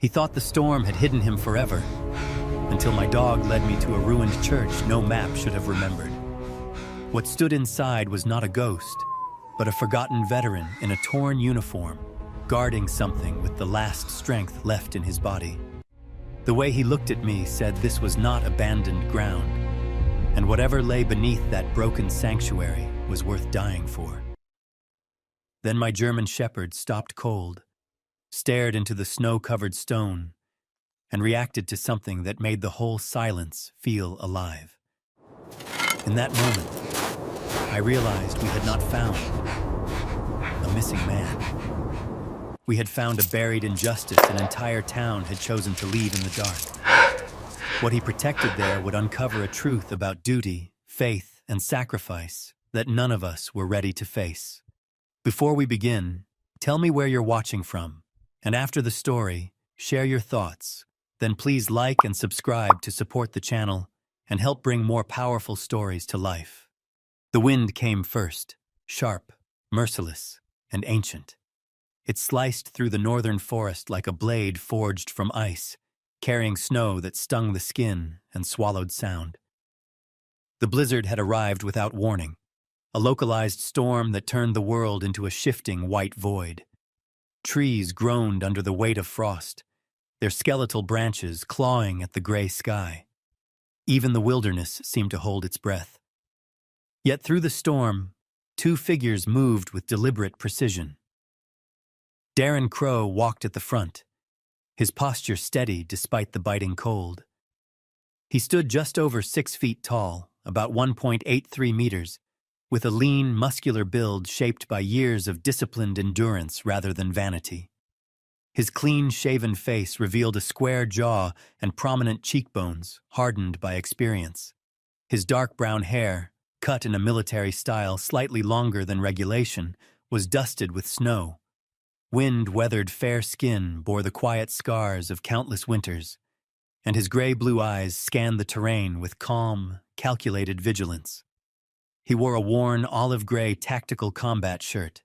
He thought the storm had hidden him forever, until my dog led me to a ruined church no map should have remembered. What stood inside was not a ghost, but a forgotten veteran in a torn uniform, guarding something with the last strength left in his body. The way he looked at me said this was not abandoned ground, and whatever lay beneath that broken sanctuary was worth dying for. Then my German shepherd stopped cold, stared into the snow-covered stone, and reacted to something that made the whole silence feel alive. In that moment, I realized we had not found a missing man. We had found a buried injustice an entire town had chosen to leave in the dark. What he protected there would uncover a truth about duty, faith, and sacrifice that none of us were ready to face. Before we begin, tell me where you're watching from, and after the story, share your thoughts. Then please like and subscribe to support the channel and help bring more powerful stories to life. The wind came first, sharp, merciless, and ancient. It sliced through the northern forest like a blade forged from ice, carrying snow that stung the skin and swallowed sound. The blizzard had arrived without warning, a localized storm that turned the world into a shifting white void. Trees groaned under the weight of frost, their skeletal branches clawing at the gray sky. Even the wilderness seemed to hold its breath. Yet through the storm, two figures moved with deliberate precision. Darren Crow walked at the front, his posture steady despite the biting cold. He stood just over 6 feet tall, about 1.83 meters, with a lean, muscular build shaped by years of disciplined endurance rather than vanity. His clean-shaven face revealed a square jaw and prominent cheekbones, hardened by experience. His dark brown hair, cut in a military style slightly longer than regulation, was dusted with snow. Wind-weathered fair skin bore the quiet scars of countless winters, and his gray-blue eyes scanned the terrain with calm, calculated vigilance. He wore a worn olive-gray tactical combat shirt,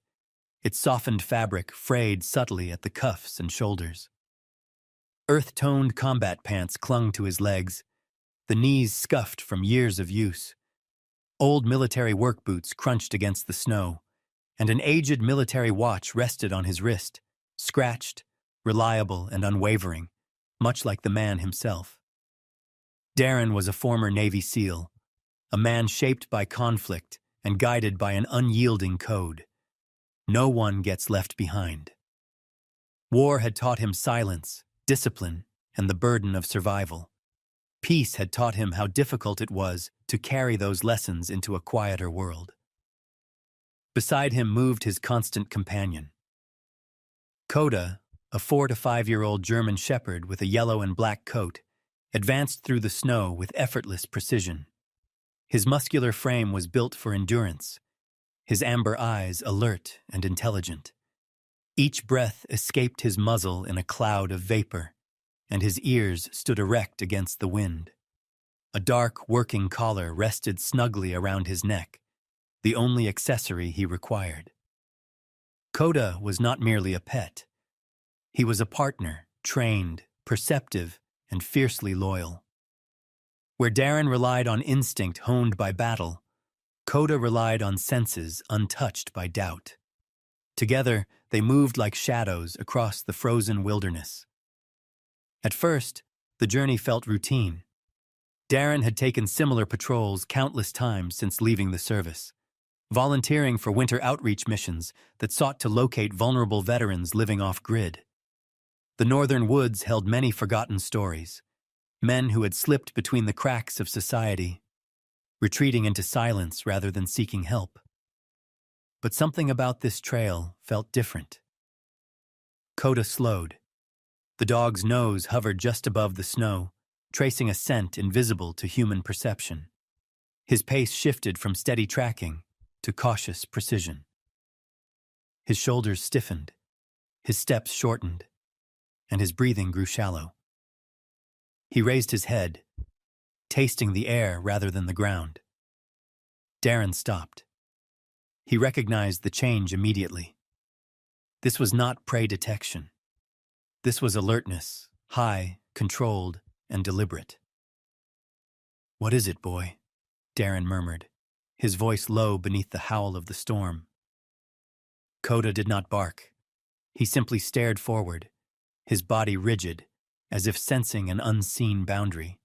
its softened fabric frayed subtly at the cuffs and shoulders. Earth-toned combat pants clung to his legs, the knees scuffed from years of use. Old military work boots crunched against the snow, and an aged military watch rested on his wrist, scratched, reliable, and unwavering, much like the man himself. Darren was a former Navy SEAL, a man shaped by conflict and guided by an unyielding code. No one gets left behind. War had taught him silence, discipline, and the burden of survival. Peace had taught him how difficult it was to carry those lessons into a quieter world. Beside him moved his constant companion. Coda, a 4 to 5-year-old German shepherd with a yellow and black coat, advanced through the snow with effortless precision. His muscular frame was built for endurance, his amber eyes alert and intelligent. Each breath escaped his muzzle in a cloud of vapor, and his ears stood erect against the wind. A dark working collar rested snugly around his neck, the only accessory he required. Coda was not merely a pet. He was a partner, trained, perceptive, and fiercely loyal. Where Darren relied on instinct honed by battle, Coda relied on senses untouched by doubt. Together, they moved like shadows across the frozen wilderness. At first, the journey felt routine. Darren had taken similar patrols countless times since leaving the service, volunteering for winter outreach missions that sought to locate vulnerable veterans living off-grid. The northern woods held many forgotten stories, men who had slipped between the cracks of society, retreating into silence rather than seeking help. But something about this trail felt different. Coda slowed. The dog's nose hovered just above the snow, tracing a scent invisible to human perception. His pace shifted from steady tracking to cautious precision. His shoulders stiffened, his steps shortened, and his breathing grew shallow. He raised his head, tasting the air rather than the ground. Darren stopped. He recognized the change immediately. This was not prey detection. This was alertness, high, controlled, and deliberate. "What is it, boy?" Darren murmured, his voice low beneath the howl of the storm. Coda did not bark. He simply stared forward, his body rigid, as if sensing an unseen boundary.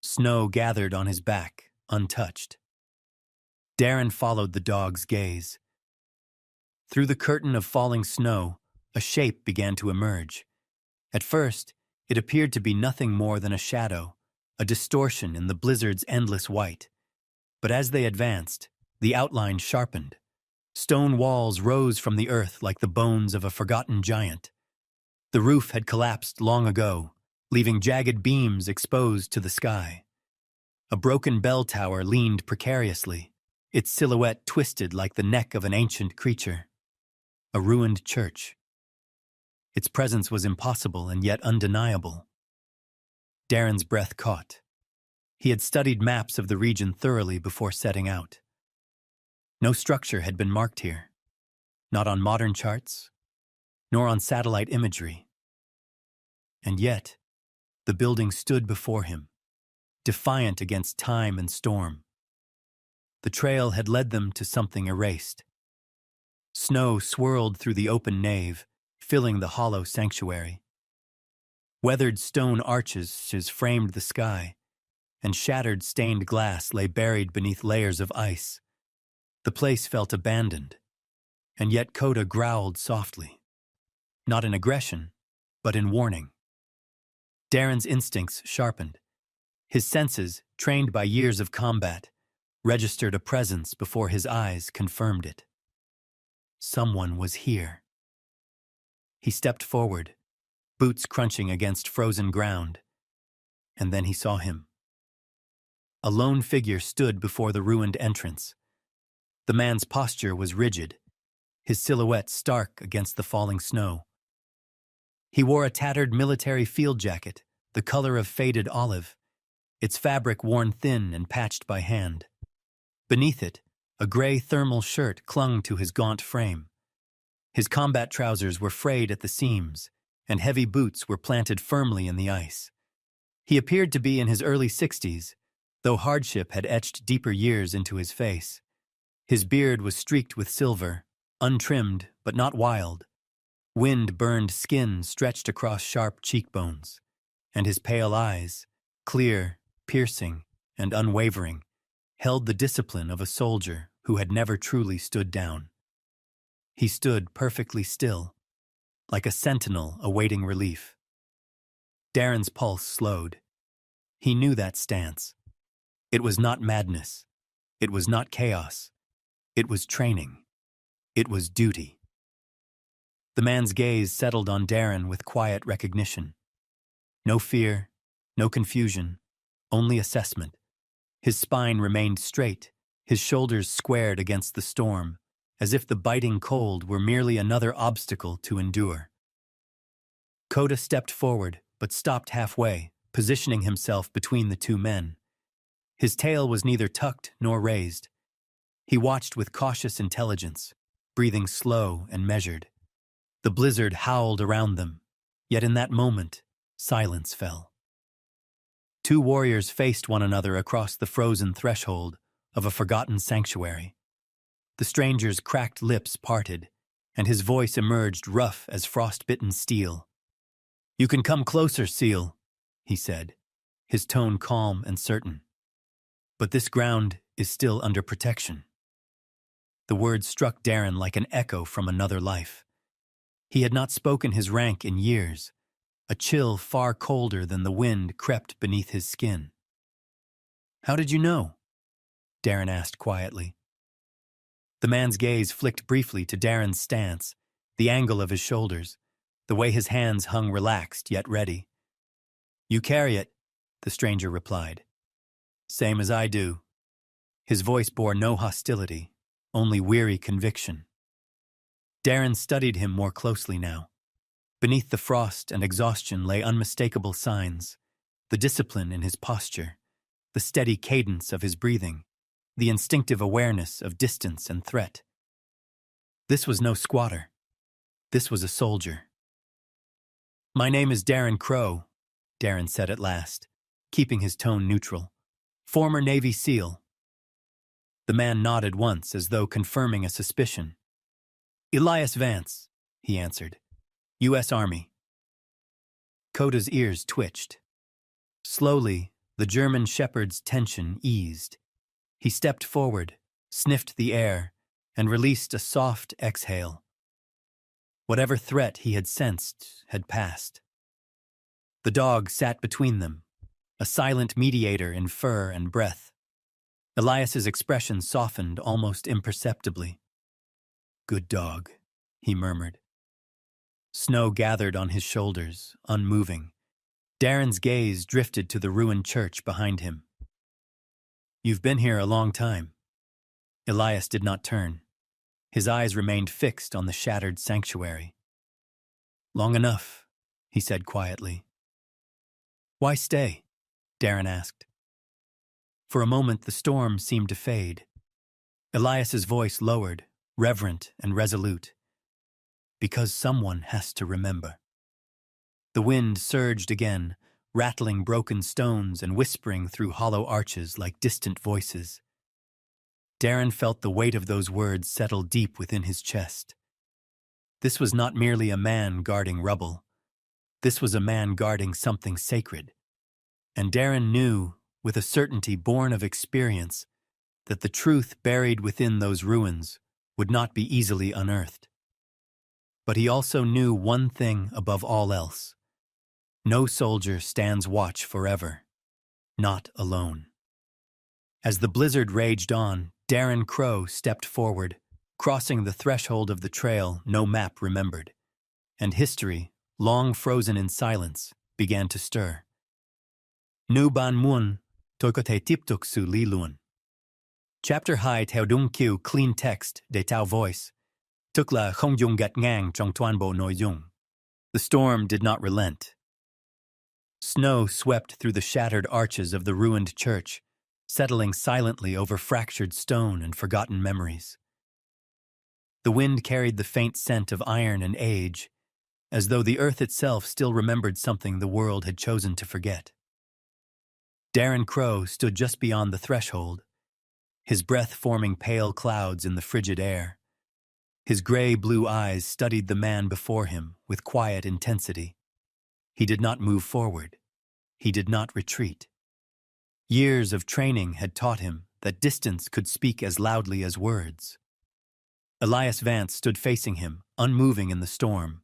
Snow gathered on his back, untouched. Darren followed the dog's gaze. Through the curtain of falling snow, a shape began to emerge. At first, it appeared to be nothing more than a shadow, a distortion in the blizzard's endless white. But as they advanced, the outline sharpened. Stone walls rose from the earth like the bones of a forgotten giant. The roof had collapsed long ago, leaving jagged beams exposed to the sky. A broken bell tower leaned precariously, its silhouette twisted like the neck of an ancient creature. A ruined church. Its presence was impossible and yet undeniable. Darren's breath caught. He had studied maps of the region thoroughly before setting out. No structure had been marked here, not on modern charts, nor on satellite imagery. And yet, the building stood before him, defiant against time and storm. The trail had led them to something erased. Snow swirled through the open nave, filling the hollow sanctuary. Weathered stone arches framed the sky, and shattered stained glass lay buried beneath layers of ice. The place felt abandoned, and yet Coda growled softly, not in aggression, but in warning. Darren's instincts sharpened. His senses, trained by years of combat, registered a presence before his eyes confirmed it. Someone was here. He stepped forward, boots crunching against frozen ground, and then he saw him. A lone figure stood before the ruined entrance. The man's posture was rigid, his silhouette stark against the falling snow. He wore a tattered military field jacket, the color of faded olive, its fabric worn thin and patched by hand. Beneath it, a gray thermal shirt clung to his gaunt frame. His combat trousers were frayed at the seams, and heavy boots were planted firmly in the ice. He appeared to be in his early 60s, though hardship had etched deeper years into his face. His beard was streaked with silver, untrimmed but not wild. Wind-burned skin stretched across sharp cheekbones, and his pale eyes, clear, piercing, and unwavering, held the discipline of a soldier who had never truly stood down. He stood perfectly still, like a sentinel awaiting relief. Darren's pulse slowed. He knew that stance. It was not madness. It was not chaos. It was training. It was duty. The man's gaze settled on Darren with quiet recognition. No fear, no confusion, only assessment. His spine remained straight, his shoulders squared against the storm, as if the biting cold were merely another obstacle to endure. Coda stepped forward, but stopped halfway, positioning himself between the two men. His tail was neither tucked nor raised. He watched with cautious intelligence, breathing slow and measured. The blizzard howled around them, yet in that moment, silence fell. Two warriors faced one another across the frozen threshold of a forgotten sanctuary. The stranger's cracked lips parted, and his voice emerged rough as frost-bitten steel. "You can come closer, Seal," he said, his tone calm and certain. "But this ground is still under protection." The words struck Darren like an echo from another life. He had not spoken his rank in years. A chill far colder than the wind crept beneath his skin. "How did you know?" Darren asked quietly. The man's gaze flicked briefly to Darren's stance, the angle of his shoulders, the way his hands hung relaxed yet ready. "You carry it," the stranger replied. "Same as I do." His voice bore no hostility, only weary conviction. Darren studied him more closely now. Beneath the frost and exhaustion lay unmistakable signs, the discipline in his posture, the steady cadence of his breathing, the instinctive awareness of distance and threat. This was no squatter. This was a soldier. My name is Darren Crow, Darren said at last, keeping his tone neutral. Former Navy SEAL. The man nodded once as though confirming a suspicion. Elias Vance, he answered. U.S. Army. Coda's ears twitched. Slowly, the German shepherd's tension eased. He stepped forward, sniffed the air, and released a soft exhale. Whatever threat he had sensed had passed. The dog sat between them, a silent mediator in fur and breath. Elias's expression softened almost imperceptibly. Good dog, he murmured. Snow gathered on his shoulders, unmoving. Darren's gaze drifted to the ruined church behind him. You've been here a long time. Elias did not turn. His eyes remained fixed on the shattered sanctuary. Long enough, he said quietly. Why stay? Darren asked. For a moment the storm seemed to fade. Elias's voice lowered, reverent and resolute. Because someone has to remember. The wind surged again, rattling broken stones and whispering through hollow arches like distant voices. Darren felt the weight of those words settle deep within his chest. This was not merely a man guarding rubble. This was a man guarding something sacred. And Darren knew, with a certainty born of experience, that the truth buried within those ruins would not be easily unearthed. But he also knew one thing above all else. No soldier stands watch forever, not alone. As the blizzard raged on, Darren Crow stepped forward, crossing the threshold of the trail no map remembered, and history, long frozen in silence, began to stir. Nu ban mun, tokote tiptuk su lilun. Chapter hai theo dung kiu clean text de tao voice. Tuk la không dung gat ngang trong toan bo nội dung. The storm did not relent. Snow swept through the shattered arches of the ruined church, settling silently over fractured stone and forgotten memories. The wind carried the faint scent of iron and age, as though the earth itself still remembered something the world had chosen to forget. Darren Crow stood just beyond the threshold, his breath forming pale clouds in the frigid air. His gray-blue eyes studied the man before him with quiet intensity. He did not move forward. He did not retreat. Years of training had taught him that distance could speak as loudly as words. Elias Vance stood facing him, unmoving in the storm.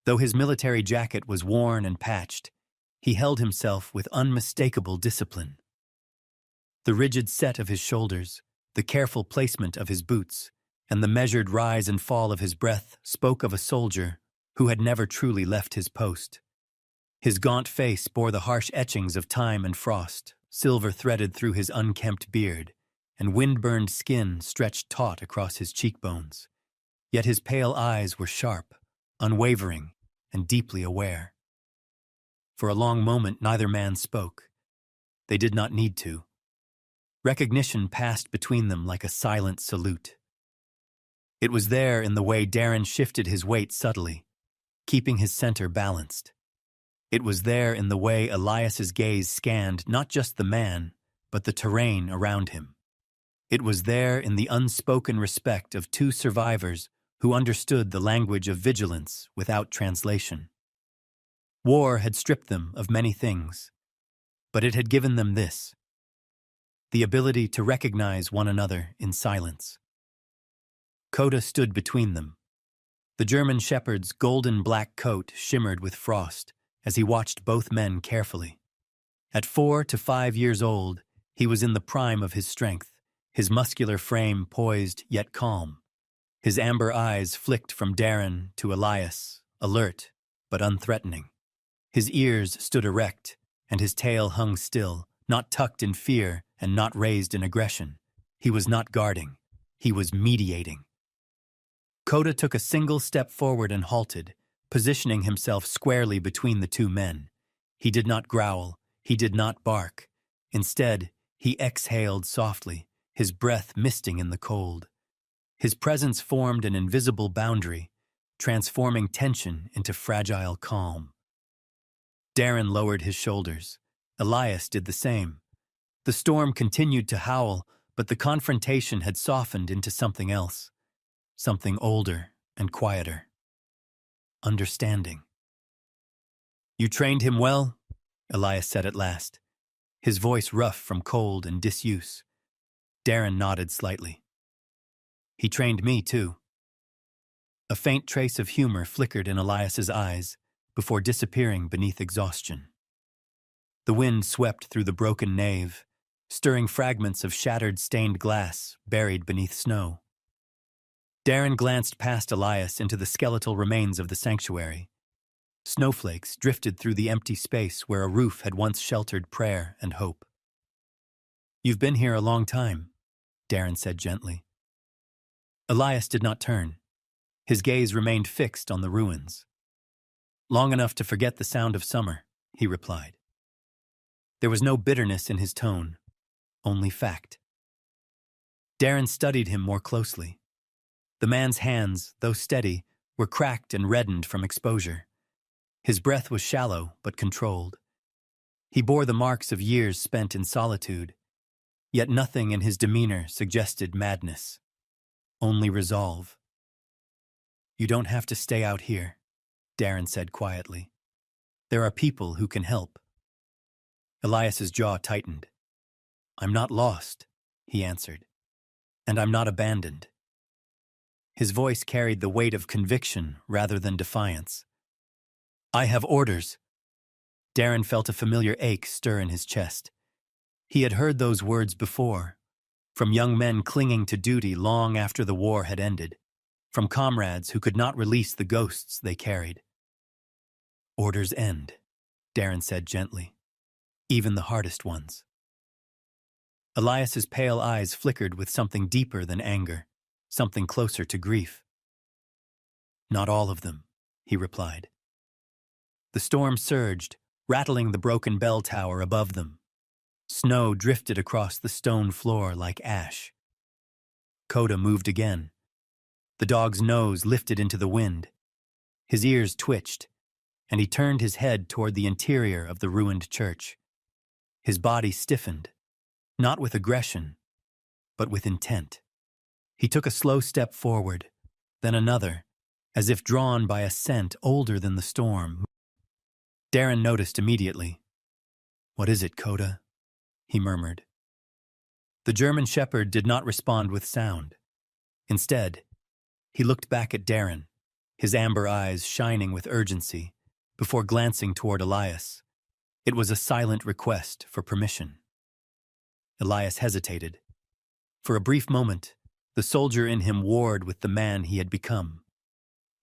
Though his military jacket was worn and patched, he held himself with unmistakable discipline. The rigid set of his shoulders, the careful placement of his boots, and the measured rise and fall of his breath spoke of a soldier who had never truly left his post. His gaunt face bore the harsh etchings of time and frost, silver threaded through his unkempt beard, and wind-burned skin stretched taut across his cheekbones. Yet his pale eyes were sharp, unwavering, and deeply aware. For a long moment neither man spoke. They did not need to. Recognition passed between them like a silent salute. It was there in the way Darren shifted his weight subtly, keeping his center balanced. It was there in the way Elias's gaze scanned not just the man, but the terrain around him. It was there in the unspoken respect of two survivors who understood the language of vigilance without translation. War had stripped them of many things, but it had given them this: the ability to recognize one another in silence. Coda stood between them. The German shepherd's golden black coat shimmered with frost as he watched both men carefully. At 4 to 5 years old, he was in the prime of his strength, his muscular frame poised yet calm. His amber eyes flicked from Darren to Elias, alert but unthreatening. His ears stood erect, and his tail hung still, not tucked in fear and not raised in aggression. He was not guarding. He was mediating. Coda took a single step forward and halted, positioning himself squarely between the two men. He did not growl. He did not bark. Instead, he exhaled softly, his breath misting in the cold. His presence formed an invisible boundary, transforming tension into fragile calm. Darren lowered his shoulders. Elias did the same. The storm continued to howl, but the confrontation had softened into something else. Something older and quieter. Understanding. "You trained him well?" Elias said at last, his voice rough from cold and disuse. Darren nodded slightly. "He trained me, too." A faint trace of humor flickered in Elias's eyes before disappearing beneath exhaustion. The wind swept through the broken nave, stirring fragments of shattered stained glass buried beneath snow. Darren glanced past Elias into the skeletal remains of the sanctuary. Snowflakes drifted through the empty space where a roof had once sheltered prayer and hope. "You've been here a long time," Darren said gently. Elias did not turn. His gaze remained fixed on the ruins. "Long enough to forget the sound of summer," he replied. There was no bitterness in his tone, only fact. Darren studied him more closely. The man's hands, though steady, were cracked and reddened from exposure. His breath was shallow but controlled. He bore the marks of years spent in solitude, yet nothing in his demeanor suggested madness, only resolve. "You don't have to stay out here," Darren said quietly. "There are people who can help." Elias's jaw tightened. "I'm not lost," he answered, "and I'm not abandoned." His voice carried the weight of conviction rather than defiance. "I have orders." Darren felt a familiar ache stir in his chest. He had heard those words before, from young men clinging to duty long after the war had ended, from comrades who could not release the ghosts they carried. "Orders end," Darren said gently, "even the hardest ones." Elias's pale eyes flickered with something deeper than anger, something closer to grief. "Not all of them," he replied. The storm surged, rattling the broken bell tower above them. Snow drifted across the stone floor like ash. Coda moved again. The dog's nose lifted into the wind. His ears twitched, and he turned his head toward the interior of the ruined church. His body stiffened, not with aggression, but with intent. He took a slow step forward, then another, as if drawn by a scent older than the storm. Darren noticed immediately. "What is it, Coda?" he murmured. The German shepherd did not respond with sound. Instead, he looked back at Darren, his amber eyes shining with urgency, before glancing toward Elias. It was a silent request for permission. Elias hesitated. For a brief moment, the soldier in him warred with the man he had become.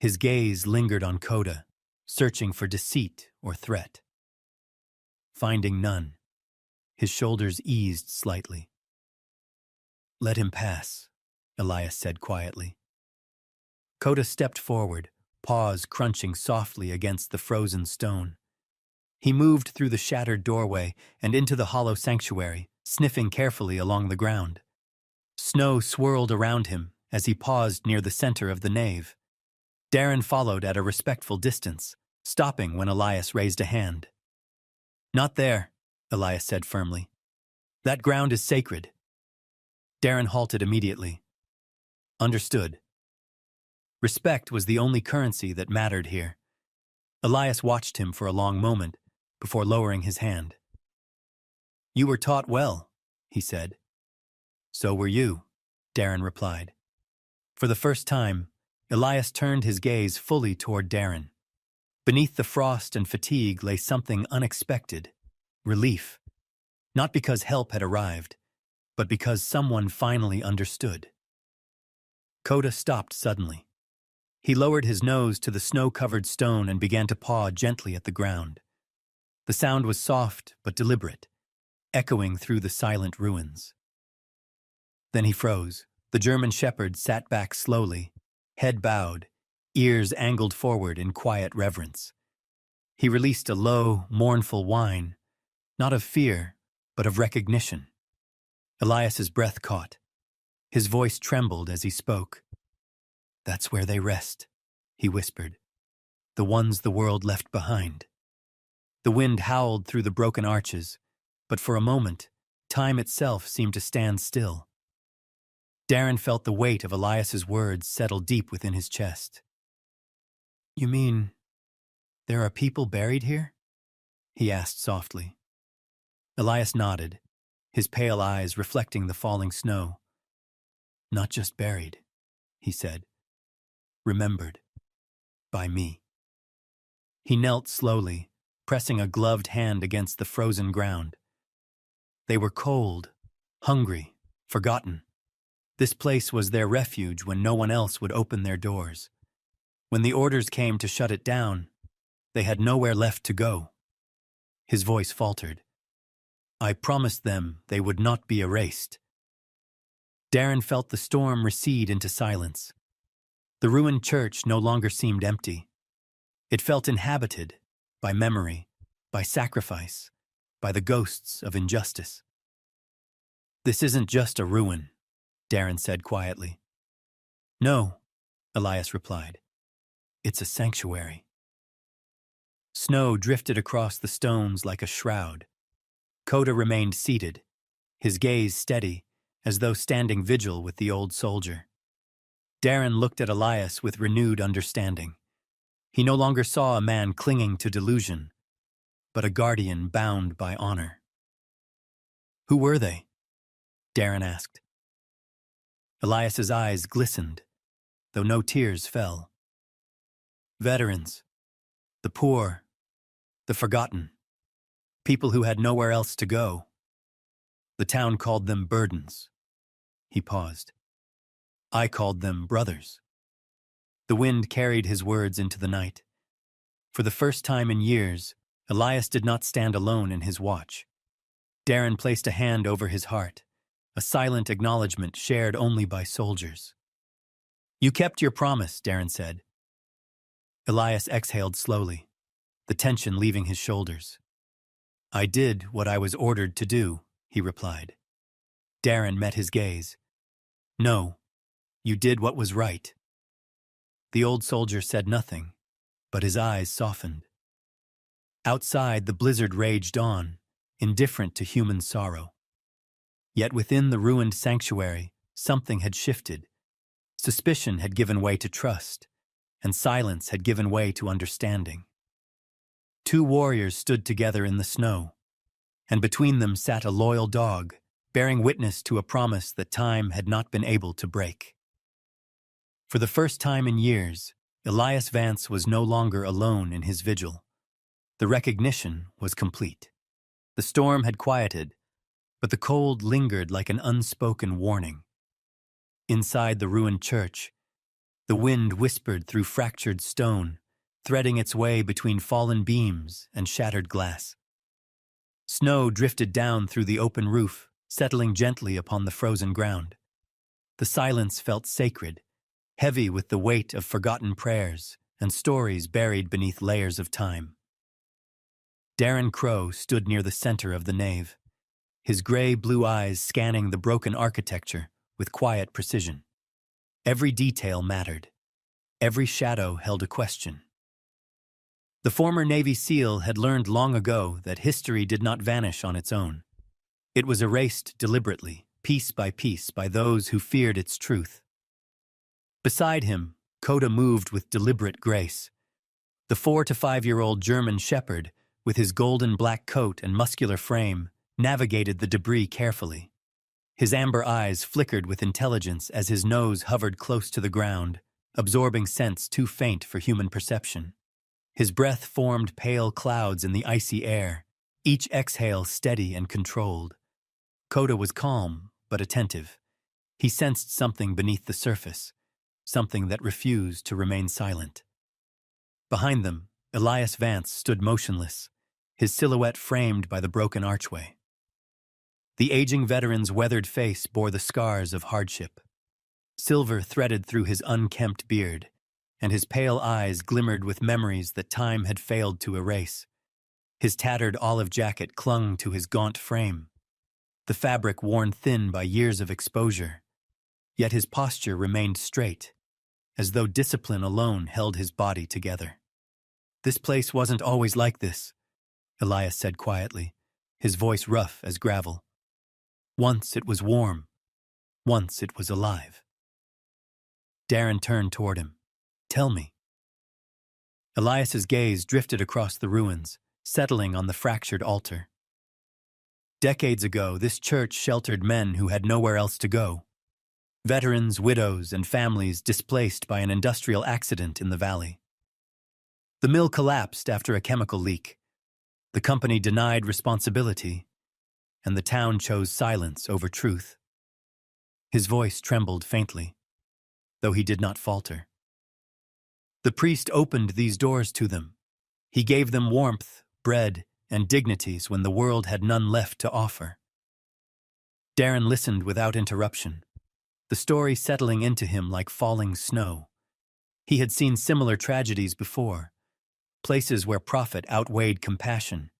His gaze lingered on Coda, searching for deceit or threat. Finding none, his shoulders eased slightly. "Let him pass," Elias said quietly. Coda stepped forward, paws crunching softly against the frozen stone. He moved through the shattered doorway and into the hollow sanctuary, sniffing carefully along the ground. Snow swirled around him as he paused near the center of the nave. Darren followed at a respectful distance, stopping when Elias raised a hand. "Not there," Elias said firmly. "That ground is sacred." Darren halted immediately. Understood. Respect was the only currency that mattered here. Elias watched him for a long moment before lowering his hand. "You were taught well," he said. "So were you," Darren replied. For the first time, Elias turned his gaze fully toward Darren. Beneath the frost and fatigue lay something unexpected, relief. Not because help had arrived, but because someone finally understood. Coda stopped suddenly. He lowered his nose to the snow-covered stone and began to paw gently at the ground. The sound was soft but deliberate, echoing through the silent ruins. Then he froze. The German shepherd sat back slowly, head bowed, ears angled forward in quiet reverence. He released a low, mournful whine, not of fear, but of recognition. Elias's breath caught. His voice trembled as he spoke. "That's where they rest," he whispered. "The ones the world left behind." The wind howled through the broken arches, but for a moment, time itself seemed to stand still. Darren felt the weight of Elias's words settle deep within his chest. "You mean there are people buried here?" he asked softly. Elias nodded, his pale eyes reflecting the falling snow. "Not just buried," he said. "Remembered. By me." He knelt slowly, pressing a gloved hand against the frozen ground. They were cold, hungry, forgotten. This place was their refuge when no one else would open their doors. When the orders came to shut it down, they had nowhere left to go. His voice faltered. "I promised them they would not be erased." Darren felt the storm recede into silence. The ruined church no longer seemed empty. It felt inhabited by memory, by sacrifice, by the ghosts of injustice. "This isn't just a ruin," Darren said quietly. "No," Elias replied. "It's a sanctuary." Snow drifted across the stones like a shroud. Coda remained seated, his gaze steady, as though standing vigil with the old soldier. Darren looked at Elias with renewed understanding. He no longer saw a man clinging to delusion, but a guardian bound by honor. "Who were they?" Darren asked. Elias's eyes glistened, though no tears fell. "Veterans. The poor. The forgotten. People who had nowhere else to go. The town called them burdens." He paused. "I called them brothers." The wind carried his words into the night. For the first time in years, Elias did not stand alone in his watch. Darren placed a hand over his heart, a silent acknowledgement shared only by soldiers. "You kept your promise," Darren said. Elias exhaled slowly, the tension leaving his shoulders. "I did what I was ordered to do," he replied. Darren met his gaze. "No, you did what was right." The old soldier said nothing, but his eyes softened. Outside, the blizzard raged on, indifferent to human sorrow. Yet within the ruined sanctuary, something had shifted. Suspicion had given way to trust, and silence had given way to understanding. Two warriors stood together in the snow, and between them sat a loyal dog, bearing witness to a promise that time had not been able to break. For the first time in years, Elias Vance was no longer alone in his vigil. The recognition was complete. The storm had quieted, but the cold lingered like an unspoken warning. Inside the ruined church, the wind whispered through fractured stone, threading its way between fallen beams and shattered glass. Snow drifted down through the open roof, settling gently upon the frozen ground. The silence felt sacred, heavy with the weight of forgotten prayers and stories buried beneath layers of time. Darren Crow stood near the center of the nave, his gray-blue eyes scanning the broken architecture with quiet precision. Every detail mattered. Every shadow held a question. The former Navy SEAL had learned long ago that history did not vanish on its own. It was erased deliberately, piece by those who feared its truth. Beside him, Coda moved with deliberate grace. The 4 to 5-year-old German shepherd, with his golden black coat and muscular frame, navigated the debris carefully. His amber eyes flickered with intelligence as his nose hovered close to the ground, absorbing scents too faint for human perception. His breath formed pale clouds in the icy air, each exhale steady and controlled. Coda was calm, but attentive. He sensed something beneath the surface, something that refused to remain silent. Behind them, Elias Vance stood motionless, his silhouette framed by the broken archway. The aging veteran's weathered face bore the scars of hardship. Silver threaded through his unkempt beard, and his pale eyes glimmered with memories that time had failed to erase. His tattered olive jacket clung to his gaunt frame, the fabric worn thin by years of exposure. Yet his posture remained straight, as though discipline alone held his body together. "This place wasn't always like this," Elias said quietly, his voice rough as gravel. Once it was warm. Once it was alive. Darren turned toward him. Tell me. Elias's gaze drifted across the ruins, settling on the fractured altar. Decades ago, this church sheltered men who had nowhere else to go. Veterans, widows, and families displaced by an industrial accident in the valley. The mill collapsed after a chemical leak. The company denied responsibility, and the town chose silence over truth. His voice trembled faintly, though he did not falter. The priest opened these doors to them. He gave them warmth, bread, and dignities when the world had none left to offer. Darren listened without interruption, the story settling into him like falling snow. He had seen similar tragedies before, places where profit outweighed compassion,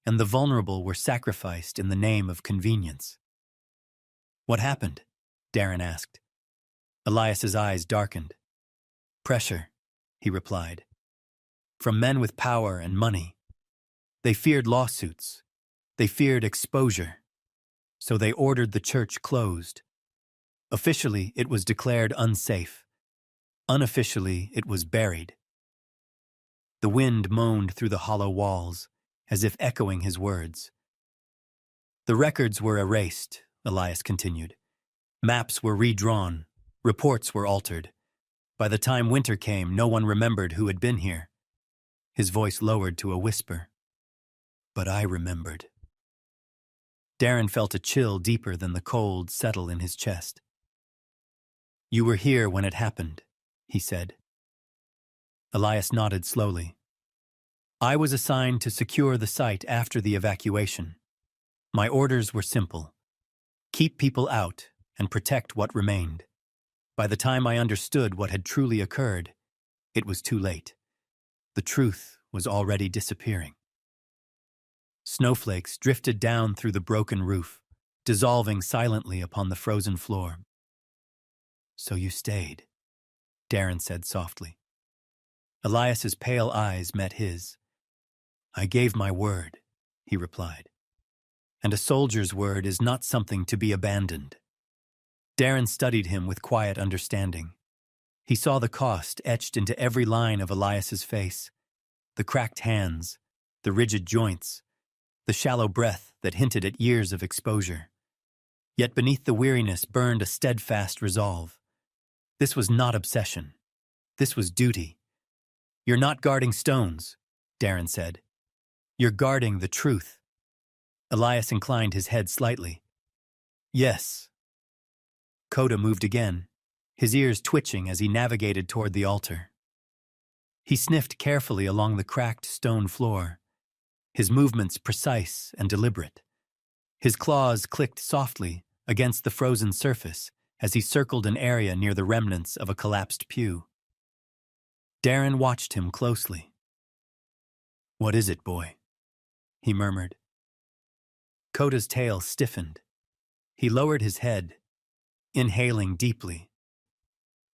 and the vulnerable were sacrificed in the name of convenience. What happened? Darren asked. Elias's eyes darkened. Pressure, he replied. From men with power and money. They feared lawsuits. They feared exposure. So they ordered the church closed. Officially, it was declared unsafe. Unofficially, it was buried. The wind moaned through the hollow walls, as if echoing his words. The records were erased, Elias continued. Maps were redrawn. Reports were altered. By the time winter came, no one remembered who had been here. His voice lowered to a whisper. But I remembered. Darren felt a chill deeper than the cold settle in his chest. You were here when it happened, he said. Elias nodded slowly. I was assigned to secure the site after the evacuation. My orders were simple. Keep people out and protect what remained. By the time I understood what had truly occurred, it was too late. The truth was already disappearing. Snowflakes drifted down through the broken roof, dissolving silently upon the frozen floor. So you stayed, Darren said softly. Elias's pale eyes met his. I gave my word, he replied. And a soldier's word is not something to be abandoned. Darren studied him with quiet understanding. He saw the cost etched into every line of Elias's face, the cracked hands, the rigid joints, the shallow breath that hinted at years of exposure. Yet beneath the weariness burned a steadfast resolve. This was not obsession. This was duty. You're not guarding stones, Darren said. You're guarding the truth. Elias inclined his head slightly. Yes. Coda moved again, his ears twitching as he navigated toward the altar. He sniffed carefully along the cracked stone floor, his movements precise and deliberate. His claws clicked softly against the frozen surface as he circled an area near the remnants of a collapsed pew. Darren watched him closely. What is it, boy? He murmured. Coda's tail stiffened. He lowered his head, inhaling deeply.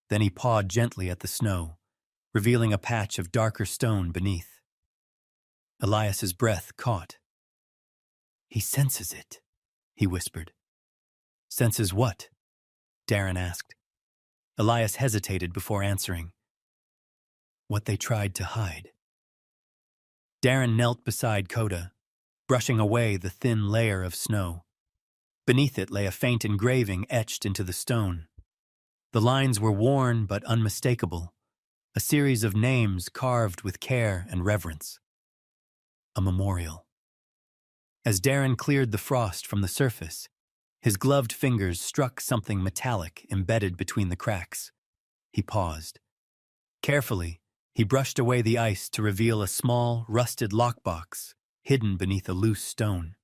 Then he pawed gently at the snow, revealing a patch of darker stone beneath. Elias's breath caught. He senses it, he whispered. Senses what? Darren asked. Elias hesitated before answering. What they tried to hide. Darren knelt beside Coda, brushing away the thin layer of snow. Beneath it lay a faint engraving etched into the stone. The lines were worn but unmistakable, a series of names carved with care and reverence. A memorial. As Darren cleared the frost from the surface, his gloved fingers struck something metallic embedded between the cracks. He paused. Carefully, he brushed away the ice to reveal a small, rusted lockbox hidden beneath a loose stone.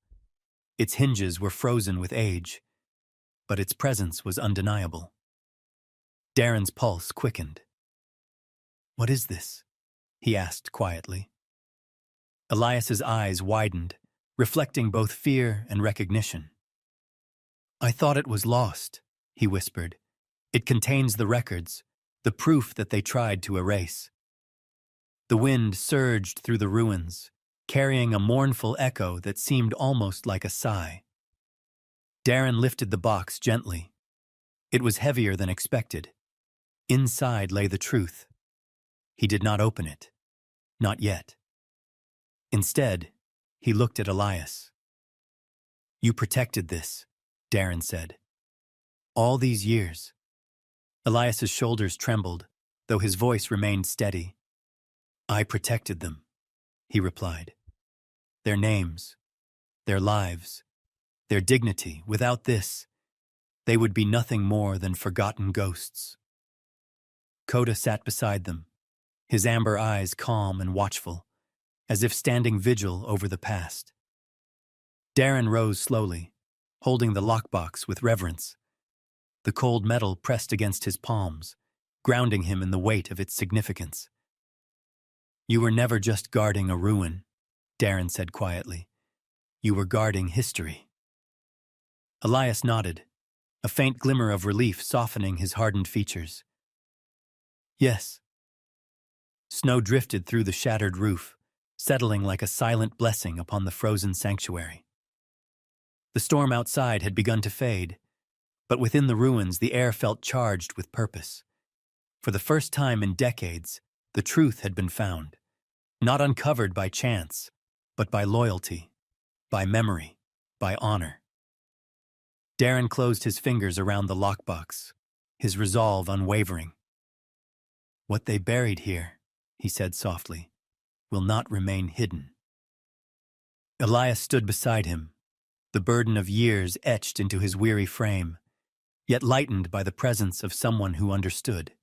Its hinges were frozen with age, but its presence was undeniable. Darren's pulse quickened. What is this? He asked quietly. Elias's eyes widened, reflecting both fear and recognition. I thought it was lost, he whispered. It contains the records, the proof that they tried to erase. The wind surged through the ruins, carrying a mournful echo that seemed almost like a sigh. Darren lifted the box gently. It was heavier than expected. Inside lay the truth. He did not open it. Not yet. Instead, he looked at Elias. "You protected this," Darren said. "All these years." Elias's shoulders trembled, though his voice remained steady. "I protected them," he replied. "Their names, their lives, their dignity. Without this, they would be nothing more than forgotten ghosts." Coda sat beside them, his amber eyes calm and watchful, as if standing vigil over the past. Darren rose slowly, holding the lockbox with reverence. The cold metal pressed against his palms, grounding him in the weight of its significance. "You were never just guarding a ruin," Darren said quietly. "You were guarding history." Elias nodded, a faint glimmer of relief softening his hardened features. "Yes." Snow drifted through the shattered roof, settling like a silent blessing upon the frozen sanctuary. The storm outside had begun to fade, but within the ruins the air felt charged with purpose. For the first time in decades, the truth had been found, not uncovered by chance, but by loyalty, by memory, by honor. Darren closed his fingers around the lockbox, his resolve unwavering. "What they buried here," he said softly, "will not remain hidden." Elias stood beside him, the burden of years etched into his weary frame, yet lightened by the presence of someone who understood.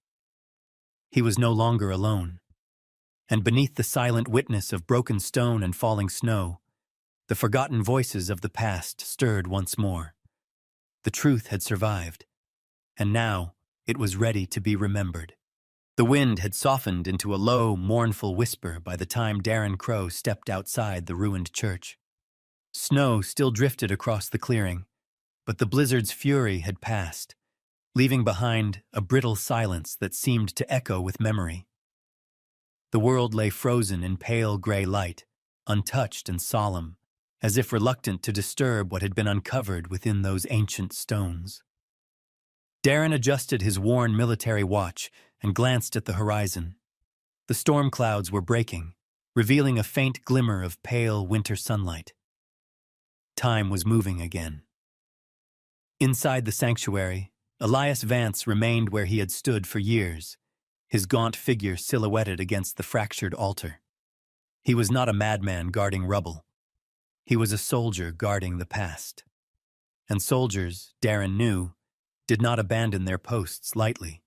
He was no longer alone, and beneath the silent witness of broken stone and falling snow, the forgotten voices of the past stirred once more. The truth had survived, and now it was ready to be remembered. The wind had softened into a low, mournful whisper by the time Darren Crow stepped outside the ruined church. Snow still drifted across the clearing, but the blizzard's fury had passed, leaving behind a brittle silence that seemed to echo with memory. The world lay frozen in pale gray light, untouched and solemn, as if reluctant to disturb what had been uncovered within those ancient stones. Darren adjusted his worn military watch and glanced at the horizon. The storm clouds were breaking, revealing a faint glimmer of pale winter sunlight. Time was moving again. Inside the sanctuary, Elias Vance remained where he had stood for years, his gaunt figure silhouetted against the fractured altar. He was not a madman guarding rubble. He was a soldier guarding the past. And soldiers, Darren knew, did not abandon their posts lightly.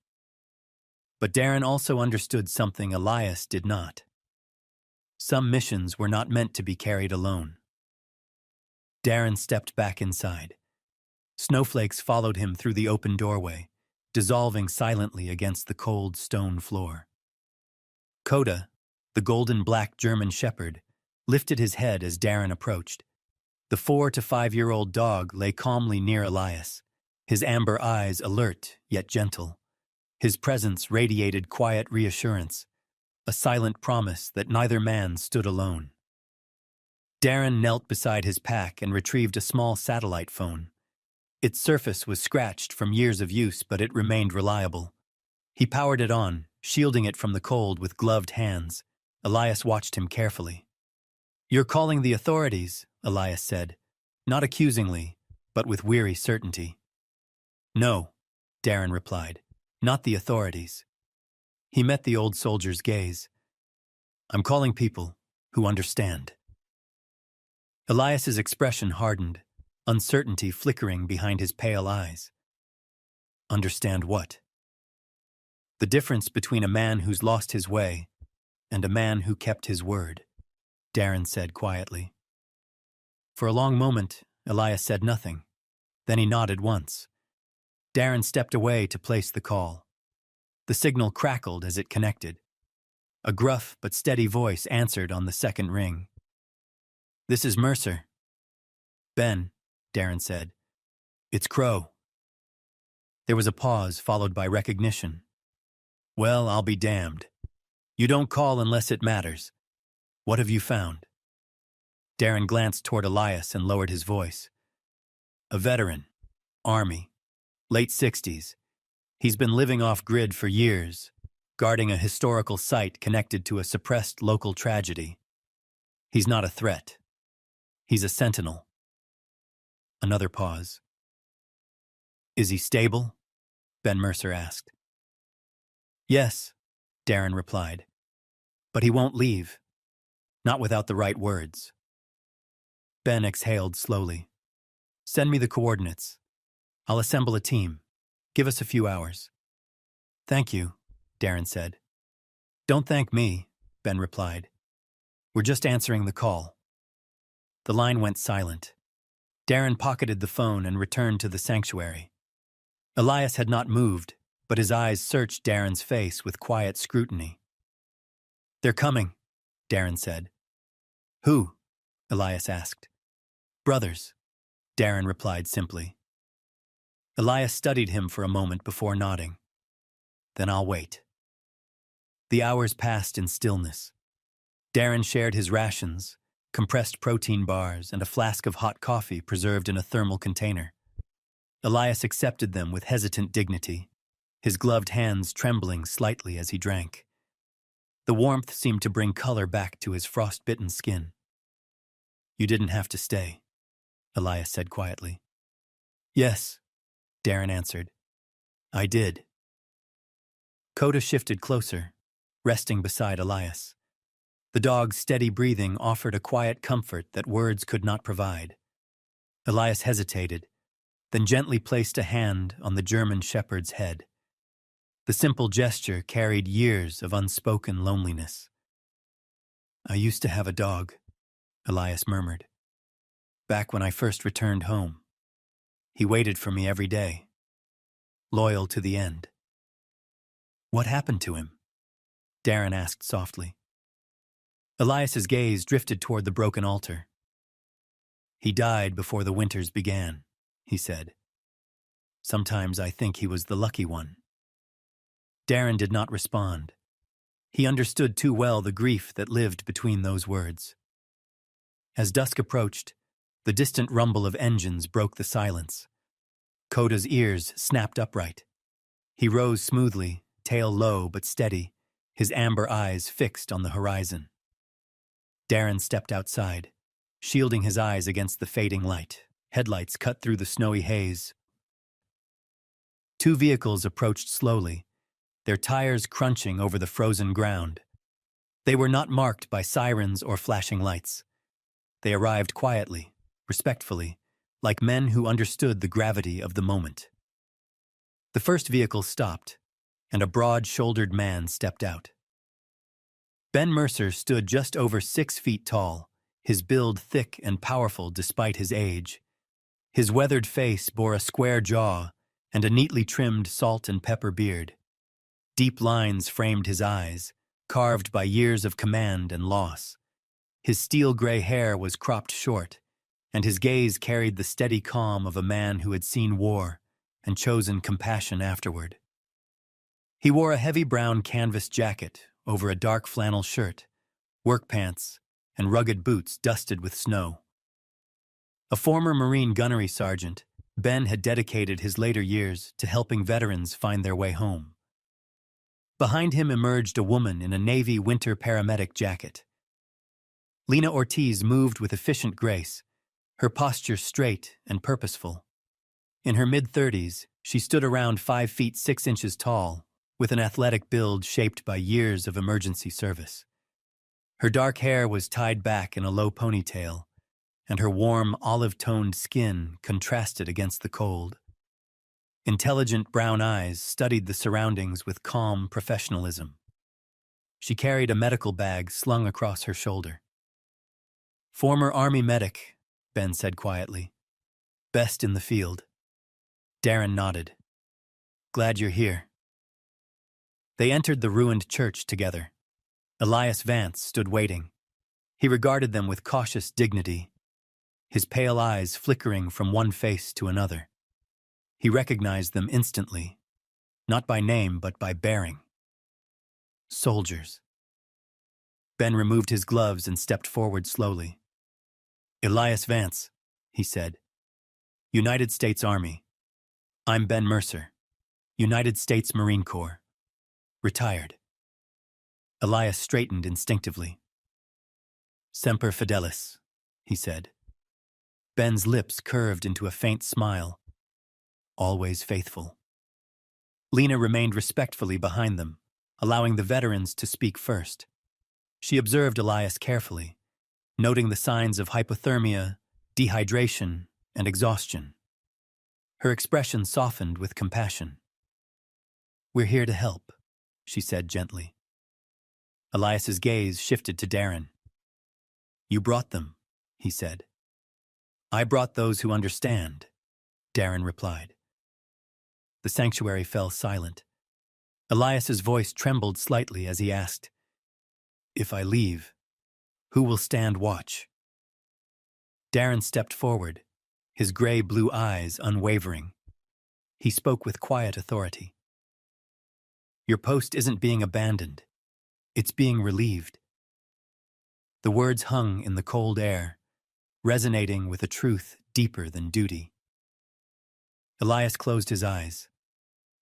But Darren also understood something Elias did not. Some missions were not meant to be carried alone. Darren stepped back inside. Snowflakes followed him through the open doorway, dissolving silently against the cold stone floor. Coda, the golden-black German shepherd, lifted his head as Darren approached. The 4 to 5-year-old dog lay calmly near Elias, his amber eyes alert yet gentle. His presence radiated quiet reassurance, a silent promise that neither man stood alone. Darren knelt beside his pack and retrieved a small satellite phone. Its surface was scratched from years of use, but it remained reliable. He powered it on, shielding it from the cold with gloved hands. Elias watched him carefully. "You're calling the authorities," Elias said, not accusingly, but with weary certainty. "No," Darren replied, "not the authorities." He met the old soldier's gaze. "I'm calling people who understand." Elias's expression hardened, uncertainty flickering behind his pale eyes. "Understand what?" "The difference between a man who's lost his way and a man who kept his word," Darren said quietly. For a long moment, Elias said nothing. Then he nodded once. Darren stepped away to place the call. The signal crackled as it connected. A gruff but steady voice answered on the second ring. "This is Mercer." "Ben," Darren said. "It's Crow." There was a pause followed by recognition. "Well, I'll be damned. You don't call unless it matters. What have you found?" Darren glanced toward Elias and lowered his voice. A veteran. Army. Late 60s. He's been living off-grid for years, guarding a historical site connected to a suppressed local tragedy. He's not a threat. He's a sentinel. Another pause. Is he stable? Ben Mercer asked. Yes, Darren replied. But he won't leave. Not without the right words. Ben exhaled slowly. Send me the coordinates. I'll assemble a team. Give us a few hours. Thank you, Darren said. Don't thank me, Ben replied. We're just answering the call. The line went silent. Darren pocketed the phone and returned to the sanctuary. Elias had not moved, but his eyes searched Darren's face with quiet scrutiny. They're coming, Darren said. Who? Elias asked. Brothers, Darren replied simply. Elias studied him for a moment before nodding. Then I'll wait. The hours passed in stillness. Darren shared his rations, compressed protein bars, and a flask of hot coffee preserved in a thermal container. Elias accepted them with hesitant dignity, his gloved hands trembling slightly as he drank. The warmth seemed to bring color back to his frost-bitten skin. You didn't have to stay, Elias said quietly. Yes, Darren answered. I did. Coda shifted closer, resting beside Elias. The dog's steady breathing offered a quiet comfort that words could not provide. Elias hesitated, then gently placed a hand on the German shepherd's head. The simple gesture carried years of unspoken loneliness. I used to have a dog, Elias murmured. Back when I first returned home. He waited for me every day, loyal to the end. What happened to him? Darren asked softly. Elias's gaze drifted toward the broken altar. He died before the winters began, he said. Sometimes I think he was the lucky one. Darren did not respond. He understood too well the grief that lived between those words. As dusk approached, the distant rumble of engines broke the silence. Coda's ears snapped upright. He rose smoothly, tail low but steady, his amber eyes fixed on the horizon. Darren stepped outside, shielding his eyes against the fading light. Headlights cut through the snowy haze. Two vehicles approached slowly, their tires crunching over the frozen ground. They were not marked by sirens or flashing lights. They arrived quietly, respectfully, like men who understood the gravity of the moment. The first vehicle stopped, and a broad-shouldered man stepped out. Ben Mercer stood just over 6 feet tall, his build thick and powerful despite his age. His weathered face bore a square jaw and a neatly trimmed salt and pepper beard. Deep lines framed his eyes, carved by years of command and loss. His steel-gray hair was cropped short, and his gaze carried the steady calm of a man who had seen war and chosen compassion afterward. He wore a heavy brown canvas jacket over a dark flannel shirt, work pants, and rugged boots dusted with snow. A former Marine gunnery sergeant, Ben had dedicated his later years to helping veterans find their way home. Behind him emerged a woman in a Navy winter paramedic jacket. Lena Ortiz moved with efficient grace, her posture straight and purposeful. In her mid-30s, she stood around 5 feet 6 inches tall, with an athletic build shaped by years of emergency service. Her dark hair was tied back in a low ponytail, and her warm, olive-toned skin contrasted against the cold. Intelligent brown eyes studied the surroundings with calm professionalism. She carried a medical bag slung across her shoulder. Former Army medic, Ben said quietly. Best in the field. Darren nodded. Glad you're here. They entered the ruined church together. Elias Vance stood waiting. He regarded them with cautious dignity, his pale eyes flickering from one face to another. He recognized them instantly, not by name but by bearing. Soldiers. Ben removed his gloves and stepped forward slowly. Elias Vance, he said. United States Army. I'm Ben Mercer, United States Marine Corps. Retired. Elias straightened instinctively. Semper Fidelis, he said. Ben's lips curved into a faint smile. Always faithful. Lena remained respectfully behind them, allowing the veterans to speak first. She observed Elias carefully, noting the signs of hypothermia, dehydration, and exhaustion. Her expression softened with compassion. We're here to help, she said gently. Elias's gaze shifted to Darren. You brought them, he said. I brought those who understand, Darren replied. The sanctuary fell silent. Elias's voice trembled slightly as he asked, If I leave, who will stand watch? Darren stepped forward, his gray-blue eyes unwavering. He spoke with quiet authority. Your post isn't being abandoned. It's being relieved. The words hung in the cold air, resonating with a truth deeper than duty. Elias closed his eyes.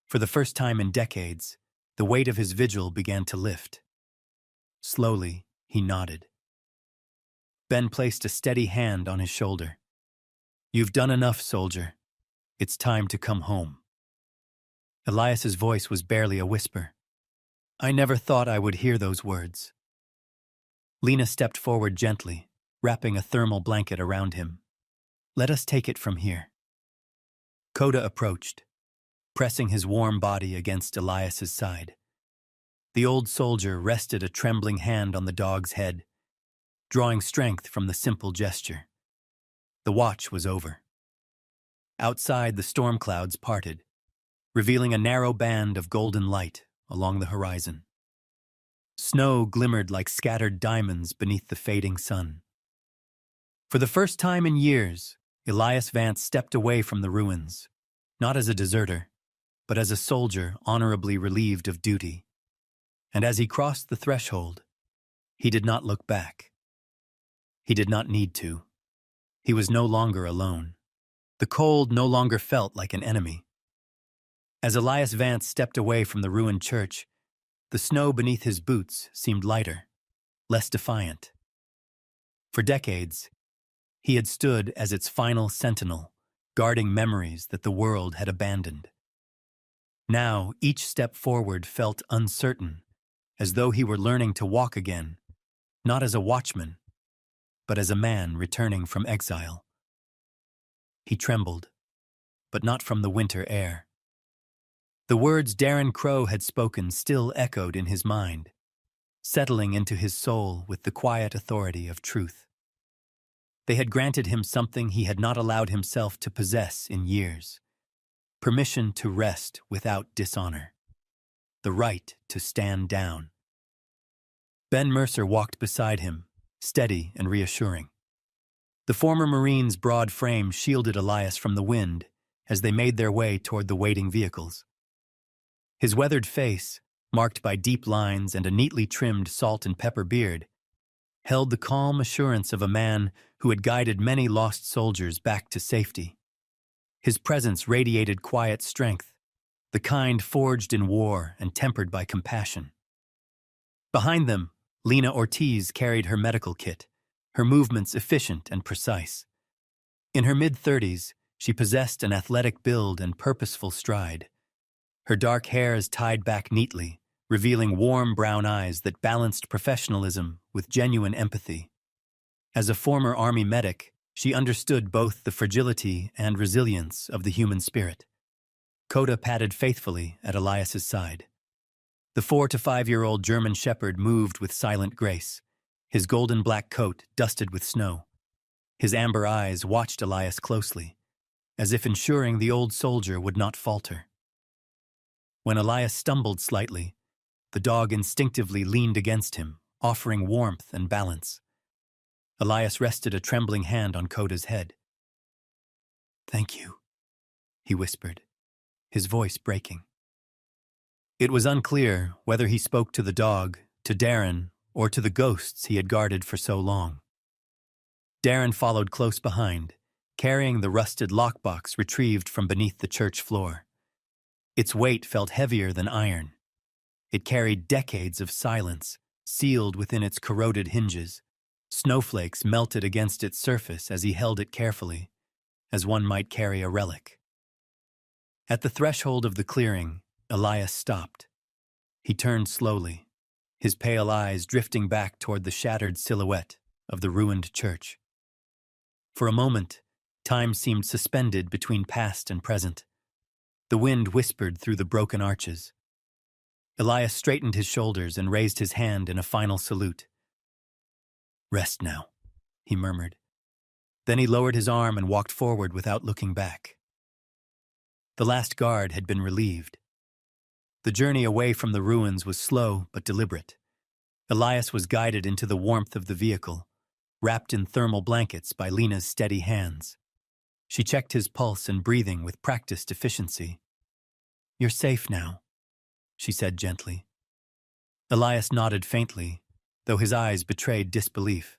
For the first time in decades, the weight of his vigil began to lift. Slowly, he nodded. Ben placed a steady hand on his shoulder. You've done enough, soldier. It's time to come home. Elias's voice was barely a whisper. I never thought I would hear those words. Lena stepped forward gently, wrapping a thermal blanket around him. Let us take it from here. Coda approached, pressing his warm body against Elias's side. The old soldier rested a trembling hand on the dog's head, drawing strength from the simple gesture. The watch was over. Outside, the storm clouds parted, revealing a narrow band of golden light along the horizon. Snow glimmered like scattered diamonds beneath the fading sun. For the first time in years, Elias Vance stepped away from the ruins, not as a deserter, but as a soldier honorably relieved of duty. And as he crossed the threshold, he did not look back. He did not need to. He was no longer alone. The cold no longer felt like an enemy. As Elias Vance stepped away from the ruined church, the snow beneath his boots seemed lighter, less defiant. For decades, he had stood as its final sentinel, guarding memories that the world had abandoned. Now, each step forward felt uncertain, as though he were learning to walk again, not as a watchman, but as a man returning from exile. He trembled, but not from the winter air. The words Darren Crow had spoken still echoed in his mind, settling into his soul with the quiet authority of truth. They had granted him something he had not allowed himself to possess in years: permission to rest without dishonor, the right to stand down. Ben Mercer walked beside him, steady and reassuring. The former Marine's broad frame shielded Elias from the wind as they made their way toward the waiting vehicles. His weathered face, marked by deep lines and a neatly trimmed salt and pepper beard, held the calm assurance of a man who had guided many lost soldiers back to safety. His presence radiated quiet strength, the kind forged in war and tempered by compassion. Behind them, Lena Ortiz carried her medical kit, her movements efficient and precise. In her mid-30s, she possessed an athletic build and purposeful stride. Her dark hair is tied back neatly, revealing warm brown eyes that balanced professionalism with genuine empathy. As a former Army medic, she understood both the fragility and resilience of the human spirit. Coda padded faithfully at Elias's side. The 4 to 5-year-old German shepherd moved with silent grace, his golden black coat dusted with snow. His amber eyes watched Elias closely, as if ensuring the old soldier would not falter. When Elias stumbled slightly, the dog instinctively leaned against him, offering warmth and balance. Elias rested a trembling hand on Coda's head. "Thank you," he whispered, his voice breaking. It was unclear whether he spoke to the dog, to Darren, or to the ghosts he had guarded for so long. Darren followed close behind, carrying the rusted lockbox retrieved from beneath the church floor. Its weight felt heavier than iron. It carried decades of silence, sealed within its corroded hinges. Snowflakes melted against its surface as he held it carefully, as one might carry a relic. At the threshold of the clearing, Elias stopped. He turned slowly, his pale eyes drifting back toward the shattered silhouette of the ruined church. For a moment, time seemed suspended between past and present. The wind whispered through the broken arches. Elias straightened his shoulders and raised his hand in a final salute. "Rest now," he murmured. Then he lowered his arm and walked forward without looking back. The last guard had been relieved. The journey away from the ruins was slow but deliberate. Elias was guided into the warmth of the vehicle, wrapped in thermal blankets by Lena's steady hands. She checked his pulse and breathing with practiced efficiency. "You're safe now," she said gently. Elias nodded faintly, though his eyes betrayed disbelief.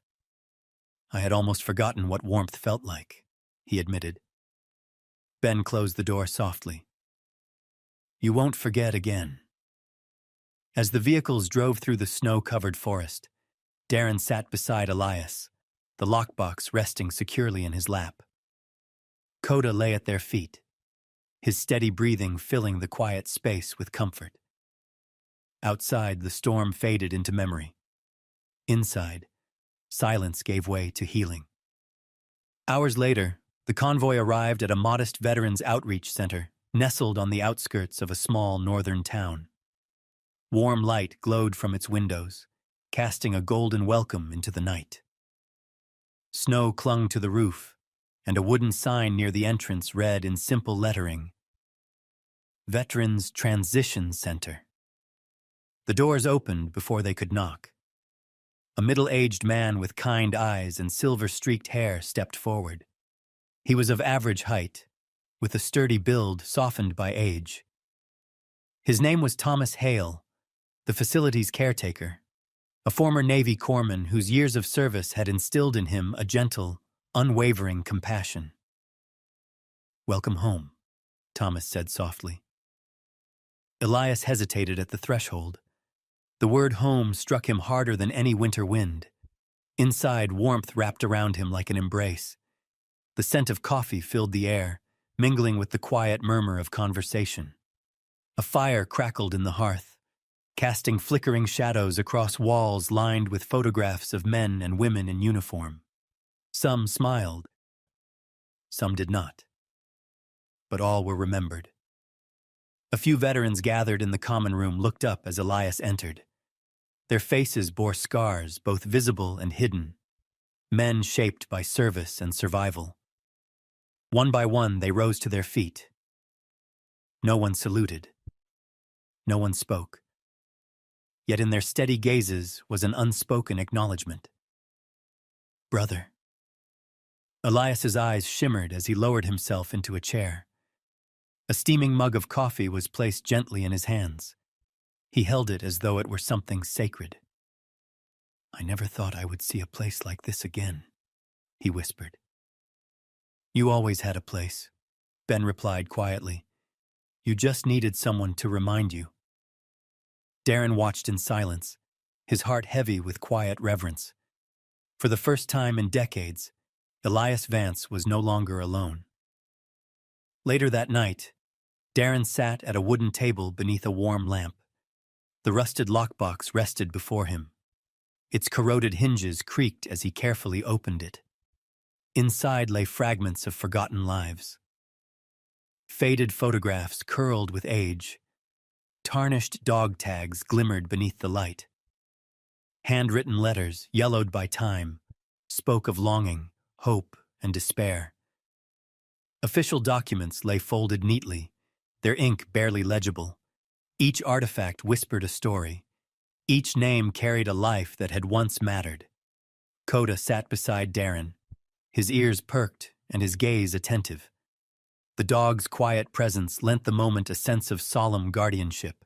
"I had almost forgotten what warmth felt like," he admitted. Ben closed the door softly. "You won't forget again." As the vehicles drove through the snow-covered forest, Darren sat beside Elias, the lockbox resting securely in his lap. Coda lay at their feet, his steady breathing filling the quiet space with comfort. Outside, the storm faded into memory. Inside, silence gave way to healing. Hours later, the convoy arrived at a modest veterans outreach center, nestled on the outskirts of a small northern town. Warm light glowed from its windows, casting a golden welcome into the night. Snow clung to the roof, and a wooden sign near the entrance read in simple lettering, "Veterans Transition Center." The doors opened before they could knock. A middle-aged man with kind eyes and silver-streaked hair stepped forward. He was of average height, with a sturdy build softened by age. His name was Thomas Hale, the facility's caretaker, a former Navy corpsman whose years of service had instilled in him a gentle, unwavering compassion. "Welcome home," Thomas said softly. Elias hesitated at the threshold. The word home struck him harder than any winter wind. Inside, warmth wrapped around him like an embrace. The scent of coffee filled the air, mingling with the quiet murmur of conversation. A fire crackled in the hearth, casting flickering shadows across walls lined with photographs of men and women in uniform. Some smiled, some did not. But all were remembered. A few veterans gathered in the common room looked up as Elias entered. Their faces bore scars, both visible and hidden, men shaped by service and survival. One by one, they rose to their feet. No one saluted. No one spoke. Yet in their steady gazes was an unspoken acknowledgement. "Brother." Elias's eyes shimmered as he lowered himself into a chair. A steaming mug of coffee was placed gently in his hands. He held it as though it were something sacred. "I never thought I would see a place like this again," he whispered. "You always had a place," Ben replied quietly. "You just needed someone to remind you." Darren watched in silence, his heart heavy with quiet reverence. For the first time in decades, Elias Vance was no longer alone. Later that night, Darren sat at a wooden table beneath a warm lamp. The rusted lockbox rested before him. Its corroded hinges creaked as he carefully opened it. Inside lay fragments of forgotten lives. Faded photographs curled with age. Tarnished dog tags glimmered beneath the light. Handwritten letters, yellowed by time, spoke of longing, hope, and despair. Official documents lay folded neatly, their ink barely legible. Each artifact whispered a story. Each name carried a life that had once mattered. Coda sat beside Darren, his ears perked and his gaze attentive. The dog's quiet presence lent the moment a sense of solemn guardianship.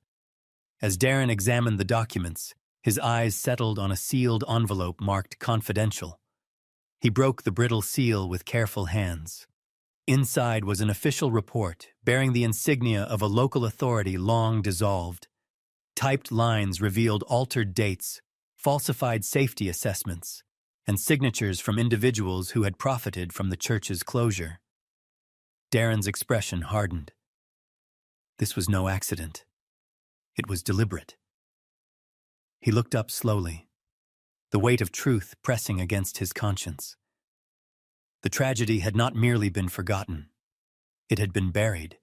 As Darren examined the documents, his eyes settled on a sealed envelope marked confidential. He broke the brittle seal with careful hands. Inside was an official report bearing the insignia of a local authority long dissolved. Typed lines revealed altered dates, falsified safety assessments, and signatures from individuals who had profited from the church's closure. Darren's expression hardened. This was no accident. It was deliberate. He looked up slowly, the weight of truth pressing against his conscience. The tragedy had not merely been forgotten. It had been buried,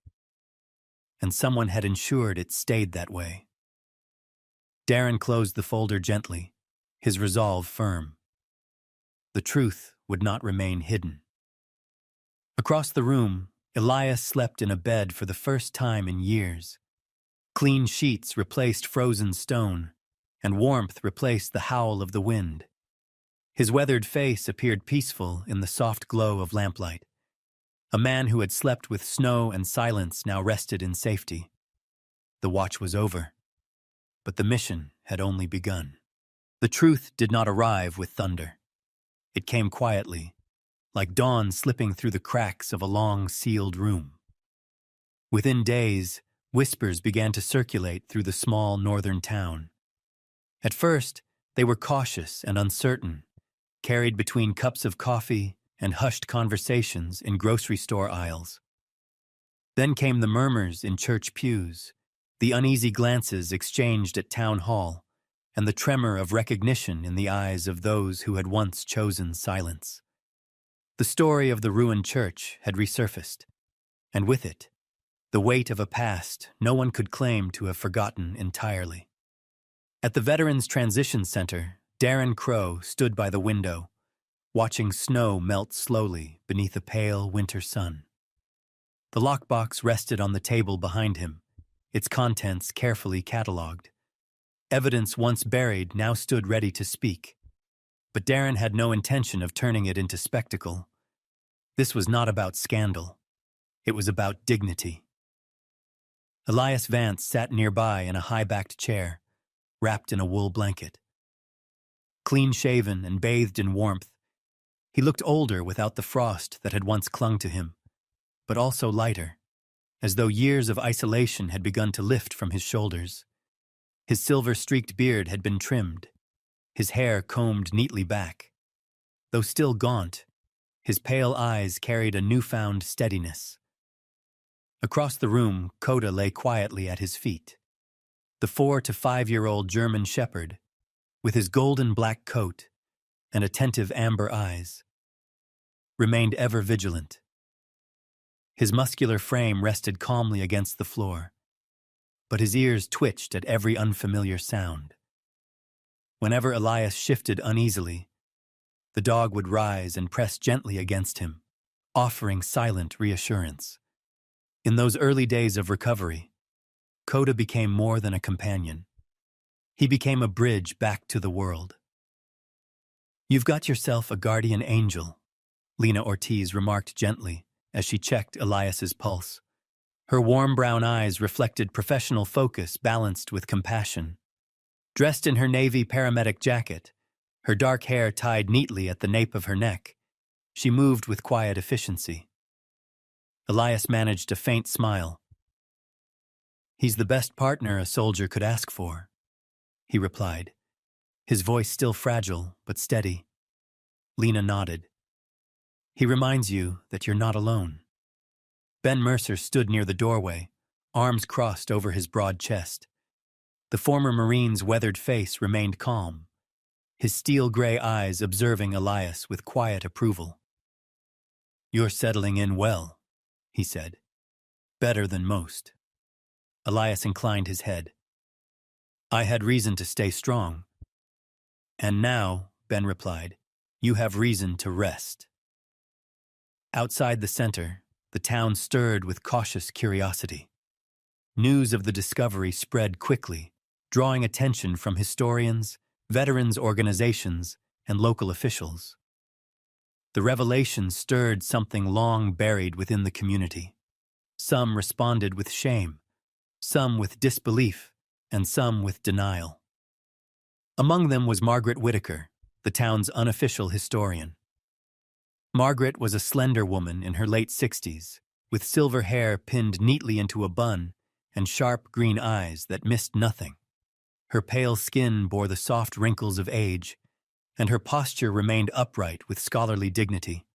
and someone had ensured it stayed that way. Darren closed the folder gently, his resolve firm. The truth would not remain hidden. Across the room, Elias slept in a bed for the first time in years. Clean sheets replaced frozen stone, and warmth replaced the howl of the wind. His weathered face appeared peaceful in the soft glow of lamplight. A man who had slept with snow and silence now rested in safety. The watch was over, but the mission had only begun. The truth did not arrive with thunder. It came quietly, like dawn slipping through the cracks of a long, sealed room. Within days, whispers began to circulate through the small northern town. At first, they were cautious and uncertain, carried between cups of coffee and hushed conversations in grocery store aisles. Then came the murmurs in church pews, the uneasy glances exchanged at town hall, and the tremor of recognition in the eyes of those who had once chosen silence. The story of the ruined church had resurfaced, and with it, the weight of a past no one could claim to have forgotten entirely. At the Veterans Transition Center, Darren Crow stood by the window, watching snow melt slowly beneath a pale winter sun. The lockbox rested on the table behind him, its contents carefully catalogued. Evidence once buried now stood ready to speak, but Darren had no intention of turning it into spectacle. This was not about scandal. It was about dignity. Elias Vance sat nearby in a high-backed chair, wrapped in a wool blanket. Clean-shaven and bathed in warmth, he looked older without the frost that had once clung to him, but also lighter, as though years of isolation had begun to lift from his shoulders. His silver-streaked beard had been trimmed, his hair combed neatly back. Though still gaunt, his pale eyes carried a newfound steadiness. Across the room, Coda lay quietly at his feet. The 4 to 5-year-old German shepherd, with his golden black coat and attentive amber eyes, remained ever vigilant. His muscular frame rested calmly against the floor, but his ears twitched at every unfamiliar sound. Whenever Elias shifted uneasily, the dog would rise and press gently against him, offering silent reassurance. In those early days of recovery, Coda became more than a companion. He became a bridge back to the world. "You've got yourself a guardian angel," Lena Ortiz remarked gently as she checked Elias's pulse. Her warm brown eyes reflected professional focus balanced with compassion. Dressed in her navy paramedic jacket, her dark hair tied neatly at the nape of her neck, she moved with quiet efficiency. Elias managed a faint smile. "He's the best partner a soldier could ask for," he replied, his voice still fragile but steady. Lena nodded. "He reminds you that you're not alone." Ben Mercer stood near the doorway, arms crossed over his broad chest. The former Marine's weathered face remained calm, his steel-gray eyes observing Elias with quiet approval. "You're settling in well," he said. "Better than most." Elias inclined his head. "I had reason to stay strong." "And now," Ben replied, "you have reason to rest." Outside the center, the town stirred with cautious curiosity. News of the discovery spread quickly, drawing attention from historians, veterans organizations, and local officials. The revelation stirred something long buried within the community. Some responded with shame, some with disbelief, and some with denial. Among them was Margaret Whitaker, the town's unofficial historian. Margaret was a slender woman in her late 60s, with silver hair pinned neatly into a bun and sharp green eyes that missed nothing. Her pale skin bore the soft wrinkles of age, and her posture remained upright with scholarly dignity.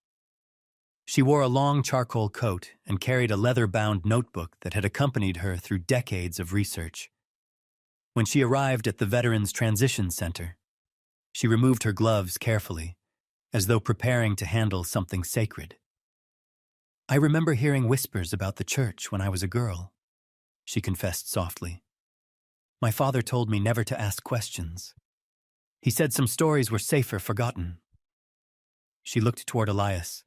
She wore a long charcoal coat and carried a leather-bound notebook that had accompanied her through decades of research. When she arrived at the Veterans Transition Center, she removed her gloves carefully, as though preparing to handle something sacred. "I remember hearing whispers about the church when I was a girl," she confessed softly. "My father told me never to ask questions. He said some stories were safer forgotten." She looked toward Elias,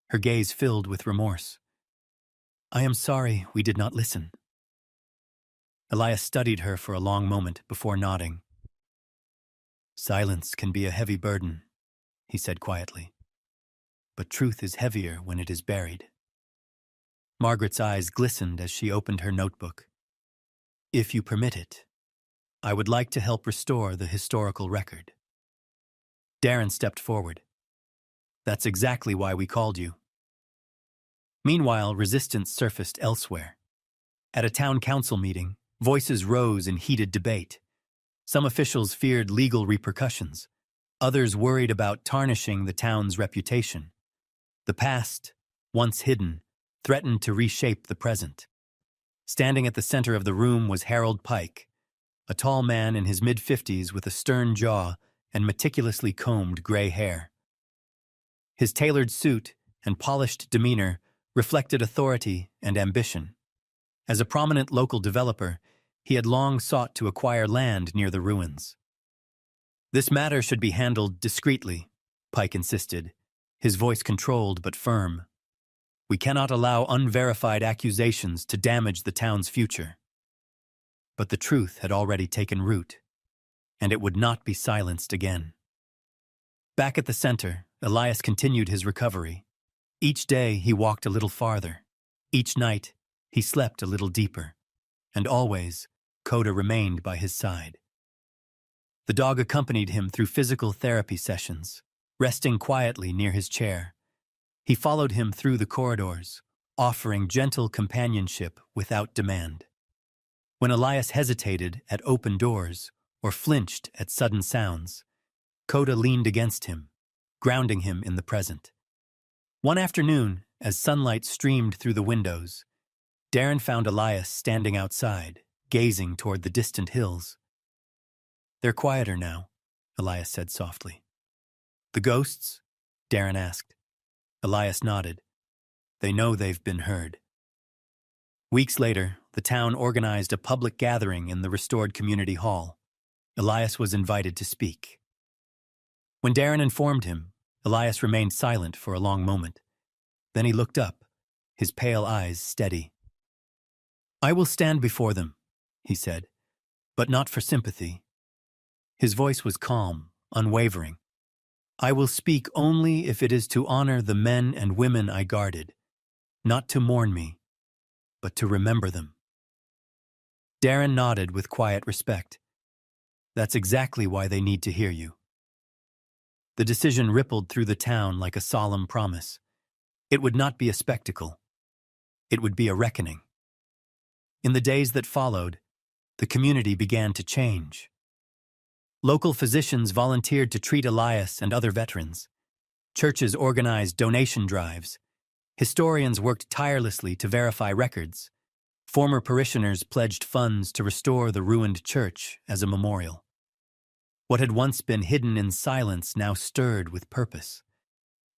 her gaze filled with remorse. "I am sorry we did not listen." Elias studied her for a long moment before nodding. "Silence can be a heavy burden," he said quietly. "But truth is heavier when it is buried." Margaret's eyes glistened as she opened her notebook. "If you permit it, I would like to help restore the historical record." Darren stepped forward. "That's exactly why we called you." Meanwhile, resistance surfaced elsewhere. At a town council meeting, voices rose in heated debate. Some officials feared legal repercussions. Others worried about tarnishing the town's reputation. The past, once hidden, threatened to reshape the present. Standing at the center of the room was Harold Pike, a tall man in his mid-50s with a stern jaw and meticulously combed gray hair. His tailored suit and polished demeanor reflected authority and ambition. As a prominent local developer, he had long sought to acquire land near the ruins. "This matter should be handled discreetly," Pike insisted, his voice controlled but firm. "We cannot allow unverified accusations to damage the town's future." But the truth had already taken root, and it would not be silenced again. Back at the center, Elias continued his recovery. Each day he walked a little farther. Each night he slept a little deeper. And always, Coda remained by his side. The dog accompanied him through physical therapy sessions, resting quietly near his chair. He followed him through the corridors, offering gentle companionship without demand. When Elias hesitated at open doors or flinched at sudden sounds, Coda leaned against him, grounding him in the present. One afternoon, as sunlight streamed through the windows, Darren found Elias standing outside, gazing toward the distant hills. "They're quieter now," Elias said softly. "The ghosts?" Darren asked. Elias nodded. "They know they've been heard." Weeks later, the town organized a public gathering in the restored community hall. Elias was invited to speak. When Darren informed him, Elias remained silent for a long moment. Then he looked up, his pale eyes steady. "I will stand before them," he said, "but not for sympathy." His voice was calm, unwavering. "I will speak only if it is to honor the men and women I guarded, not to mourn me, but to remember them." Darren nodded with quiet respect. "That's exactly why they need to hear you." The decision rippled through the town like a solemn promise. It would not be a spectacle. It would be a reckoning. In the days that followed, the community began to change. Local physicians volunteered to treat Elias and other veterans. Churches organized donation drives. Historians worked tirelessly to verify records. Former parishioners pledged funds to restore the ruined church as a memorial. What had once been hidden in silence now stirred with purpose.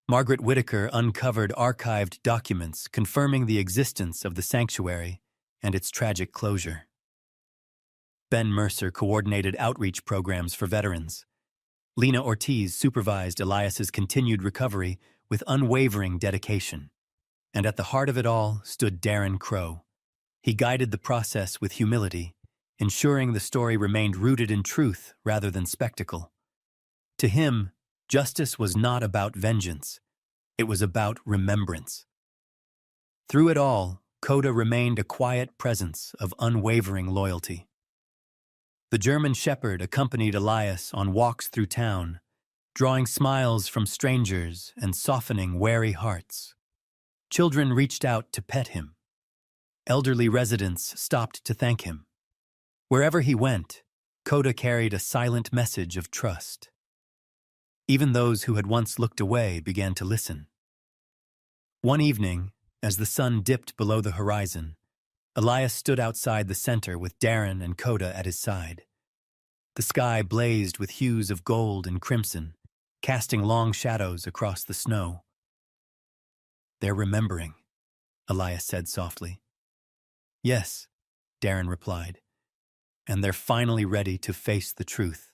Margaret Whitaker uncovered archived documents confirming the existence of the sanctuary and its tragic closure. Ben Mercer coordinated outreach programs for veterans. Lena Ortiz supervised Elias's continued recovery with unwavering dedication. And at the heart of it all stood Darren Crow. He guided the process with humility, ensuring the story remained rooted in truth rather than spectacle. To him, justice was not about vengeance. It was about remembrance. Through it all, Coda remained a quiet presence of unwavering loyalty. The German shepherd accompanied Elias on walks through town, drawing smiles from strangers and softening wary hearts. Children reached out to pet him. Elderly residents stopped to thank him. Wherever he went, Coda carried a silent message of trust. Even those who had once looked away began to listen. One evening, as the sun dipped below the horizon, Elias stood outside the center with Darren and Coda at his side. The sky blazed with hues of gold and crimson, casting long shadows across the snow. "They're remembering," Elias said softly. "Yes," Darren replied, "and they're finally ready to face the truth."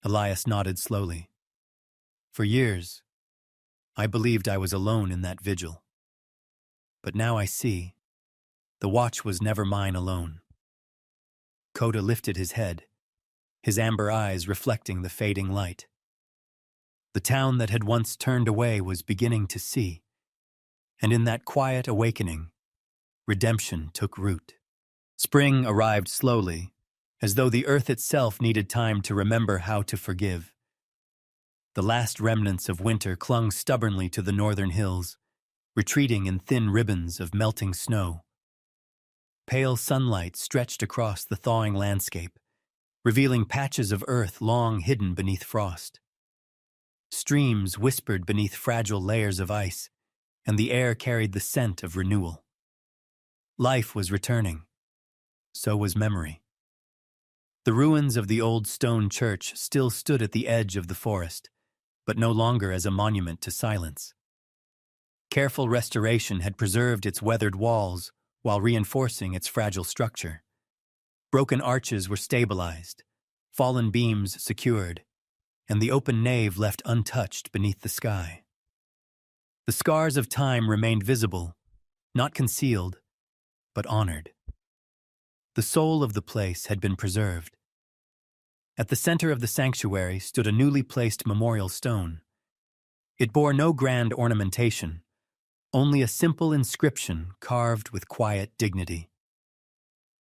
Elias nodded slowly. "For years, I believed I was alone in that vigil. But now I see, the watch was never mine alone." Coda lifted his head, his amber eyes reflecting the fading light. The town that had once turned away was beginning to see, and in that quiet awakening, redemption took root. Spring arrived slowly, as though the earth itself needed time to remember how to forgive. The last remnants of winter clung stubbornly to the northern hills, retreating in thin ribbons of melting snow. Pale sunlight stretched across the thawing landscape, revealing patches of earth long hidden beneath frost. Streams whispered beneath fragile layers of ice, and the air carried the scent of renewal. Life was returning. So was memory. The ruins of the old stone church still stood at the edge of the forest, but no longer as a monument to silence. Careful restoration had preserved its weathered walls while reinforcing its fragile structure. Broken arches were stabilized, fallen beams secured, and the open nave left untouched beneath the sky. The scars of time remained visible, not concealed, but honored. The soul of the place had been preserved. At the center of the sanctuary stood a newly placed memorial stone. It bore no grand ornamentation, only a simple inscription carved with quiet dignity.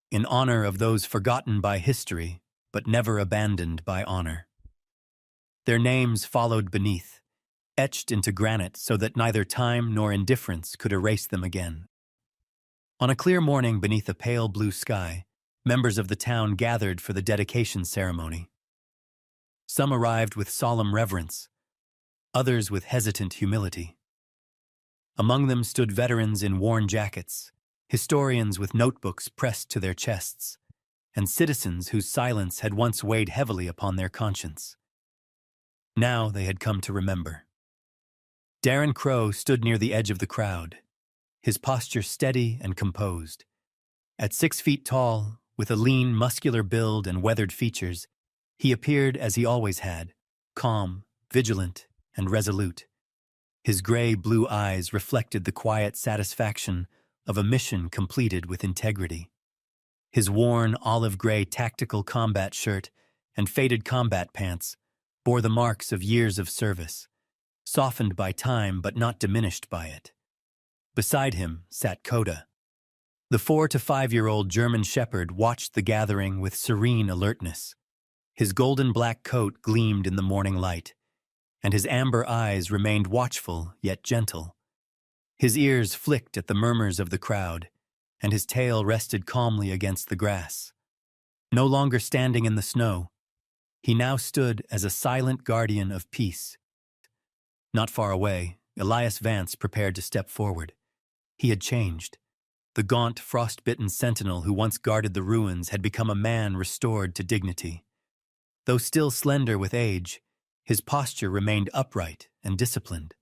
In honor of those forgotten by history, but never abandoned by honor. Their names followed beneath, etched into granite so that neither time nor indifference could erase them again. On a clear morning beneath a pale blue sky, members of the town gathered for the dedication ceremony. Some arrived with solemn reverence, others with hesitant humility. Among them stood veterans in worn jackets, historians with notebooks pressed to their chests, and citizens whose silence had once weighed heavily upon their conscience. Now they had come to remember. Darren Crow stood near the edge of the crowd, his posture steady and composed. At 6 feet tall, with a lean, muscular build and weathered features, he appeared as he always had, calm, vigilant, and resolute. His gray-blue eyes reflected the quiet satisfaction of a mission completed with integrity. His worn olive-gray tactical combat shirt and faded combat pants bore the marks of years of service, softened by time but not diminished by it. Beside him sat Coda. The 4 to 5-year-old German shepherd watched the gathering with serene alertness. His golden black coat gleamed in the morning light, and his amber eyes remained watchful yet gentle. His ears flicked at the murmurs of the crowd, and his tail rested calmly against the grass. No longer standing in the snow, he now stood as a silent guardian of peace. Not far away, Elias Vance prepared to step forward. He had changed. The gaunt, frost-bitten sentinel who once guarded the ruins had become a man restored to dignity. Though still slender with age, his posture remained upright and disciplined.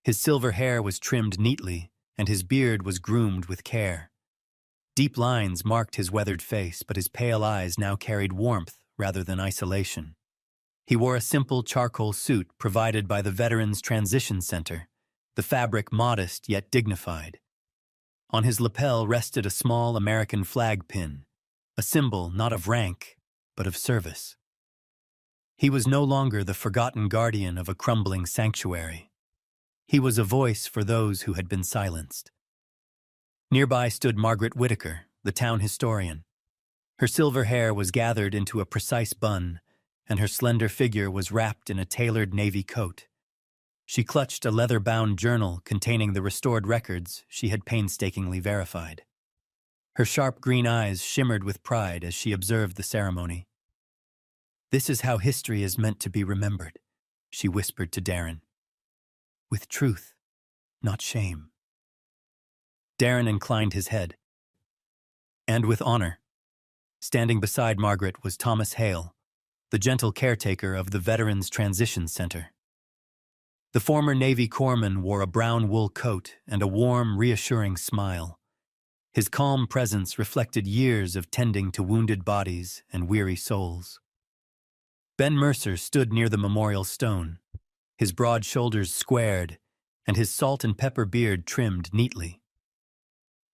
His silver hair was trimmed neatly, and his beard was groomed with care. Deep lines marked his weathered face, but his pale eyes now carried warmth rather than isolation. He wore a simple charcoal suit provided by the Veterans Transition Center, the fabric modest yet dignified. On his lapel rested a small American flag pin, a symbol not of rank, but of service. He was no longer the forgotten guardian of a crumbling sanctuary. He was a voice for those who had been silenced. Nearby stood Margaret Whitaker, the town historian. Her silver hair was gathered into a precise bun, and her slender figure was wrapped in a tailored navy coat. She clutched a leather-bound journal containing the restored records she had painstakingly verified. Her sharp green eyes shimmered with pride as she observed the ceremony. "This is how history is meant to be remembered," she whispered to Darren. "With truth, not shame." Darren inclined his head. "And with honor." Standing beside Margaret was Thomas Hale, the gentle caretaker of the Veterans Transition Center. The former Navy corpsman wore a brown wool coat and a warm, reassuring smile. His calm presence reflected years of tending to wounded bodies and weary souls. Ben Mercer stood near the memorial stone, his broad shoulders squared and his salt and pepper beard trimmed neatly.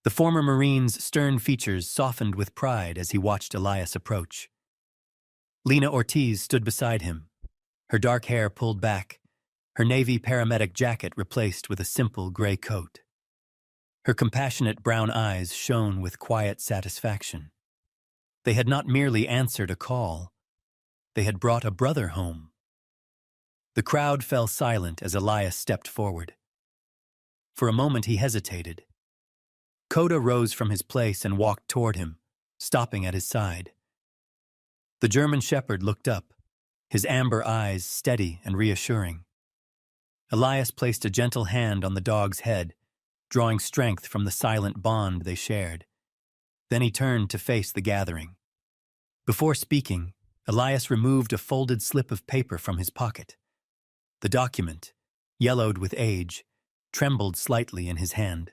The former Marine's stern features softened with pride as he watched Elias approach. Lena Ortiz stood beside him, her dark hair pulled back, her Navy paramedic jacket replaced with a simple gray coat. Her compassionate brown eyes shone with quiet satisfaction. They had not merely answered a call, they had brought a brother home. The crowd fell silent as Elias stepped forward. For a moment he hesitated. Coda rose from his place and walked toward him, stopping at his side. The German shepherd looked up, his amber eyes steady and reassuring. Elias placed a gentle hand on the dog's head, drawing strength from the silent bond they shared. Then he turned to face the gathering. Before speaking, Elias removed a folded slip of paper from his pocket. The document, yellowed with age, trembled slightly in his hand.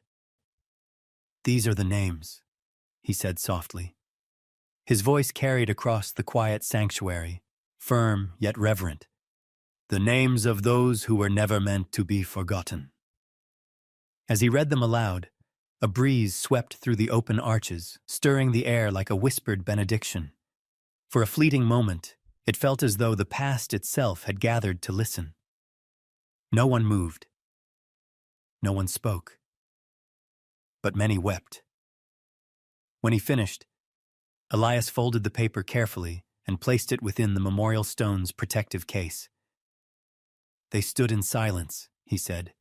"These are the names," he said softly. His voice carried across the quiet sanctuary, firm yet reverent. "The names of those who were never meant to be forgotten." As he read them aloud, a breeze swept through the open arches, stirring the air like a whispered benediction. For a fleeting moment, it felt as though the past itself had gathered to listen. No one moved. No one spoke. But many wept. When he finished, Elias folded the paper carefully and placed it within the memorial stone's protective case. "They stood in silence," he said,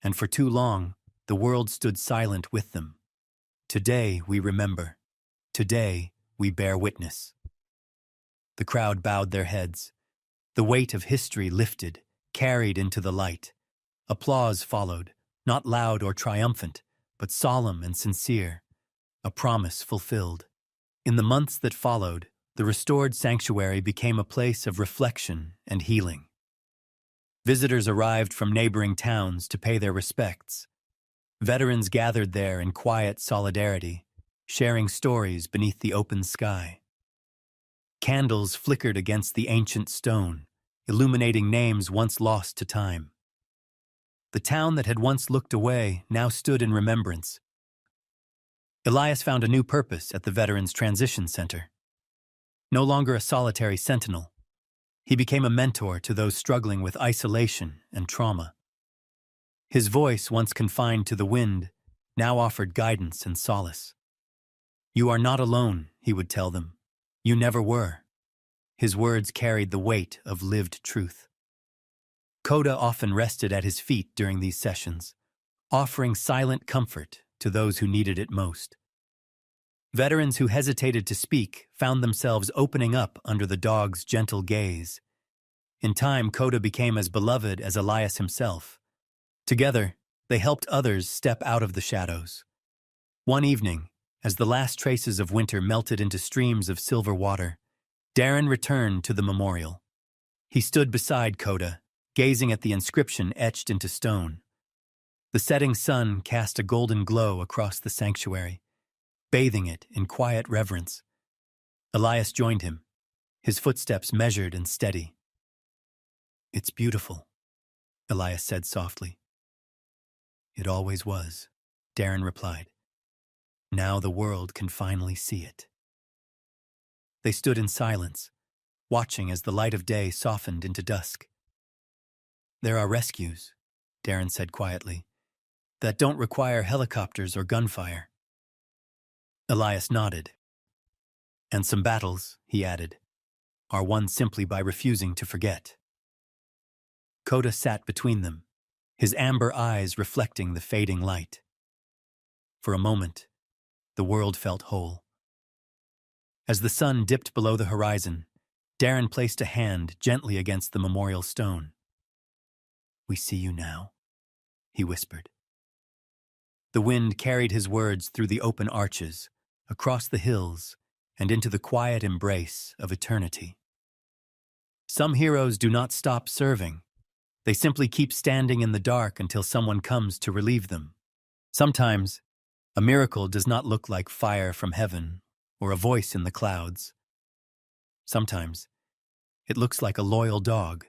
"and for too long, the world stood silent with them. Today we remember. Today we bear witness." The crowd bowed their heads. The weight of history lifted, carried into the light. Applause followed, not loud or triumphant, but solemn and sincere, a promise fulfilled. In the months that followed, the restored sanctuary became a place of reflection and healing. Visitors arrived from neighboring towns to pay their respects. Veterans gathered there in quiet solidarity, sharing stories beneath the open sky. Candles flickered against the ancient stone, illuminating names once lost to time. The town that had once looked away now stood in remembrance. Elias found a new purpose at the Veterans Transition Center. No longer a solitary sentinel, he became a mentor to those struggling with isolation and trauma. His voice, once confined to the wind, now offered guidance and solace. "You are not alone," he would tell them. "You never were." His words carried the weight of lived truth. Coda often rested at his feet during these sessions, offering silent comfort to those who needed it most. Veterans who hesitated to speak found themselves opening up under the dog's gentle gaze. In time, Coda became as beloved as Elias himself. Together, they helped others step out of the shadows. One evening, as the last traces of winter melted into streams of silver water, Darren returned to the memorial. He stood beside Coda, gazing at the inscription etched into stone. The setting sun cast a golden glow across the sanctuary, bathing it in quiet reverence. Elias joined him, his footsteps measured and steady. "It's beautiful," Elias said softly. "It always was," Darren replied. "Now the world can finally see it." They stood in silence, watching as the light of day softened into dusk. "There are rescues," Darren said quietly, "that don't require helicopters or gunfire." Elias nodded. "And some battles," he added, are won simply by refusing to forget. Coda sat between them, his amber eyes reflecting the fading light. For a moment, the world felt whole. As the sun dipped below the horizon, Darren placed a hand gently against the memorial stone. "We see you now," he whispered. The wind carried his words through the open arches, across the hills, and into the quiet embrace of eternity. Some heroes do not stop serving. They simply keep standing in the dark until someone comes to relieve them. Sometimes, a miracle does not look like fire from heaven or a voice in the clouds. Sometimes, it looks like a loyal dog,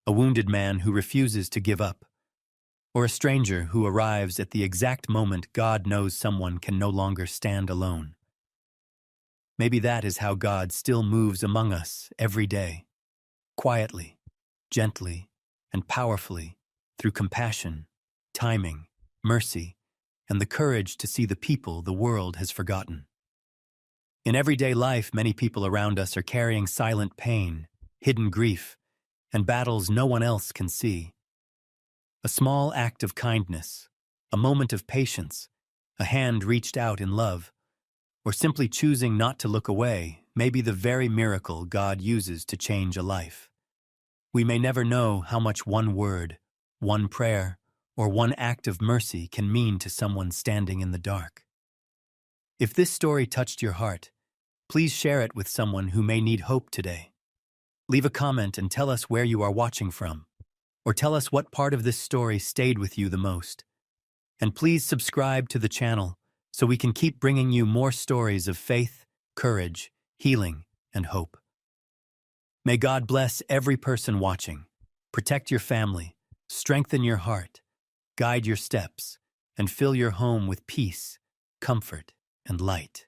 a wounded man who refuses to give up, or a stranger who arrives at the exact moment God knows someone can no longer stand alone. Maybe that is how God still moves among us every day, quietly, gently, and powerfully, through compassion, timing, mercy, and the courage to see the people the world has forgotten. In everyday life, many people around us are carrying silent pain, hidden grief, and battles no one else can see. A small act of kindness, a moment of patience, a hand reached out in love, or simply choosing not to look away may be the very miracle God uses to change a life. We may never know how much one word, one prayer, or one act of mercy can mean to someone standing in the dark. If this story touched your heart, please share it with someone who may need hope today. Leave a comment and tell us where you are watching from, or tell us what part of this story stayed with you the most. And please subscribe to the channel so we can keep bringing you more stories of faith, courage, healing, and hope. May God bless every person watching, protect your family, strengthen your heart, guide your steps, and fill your home with peace, comfort, and light.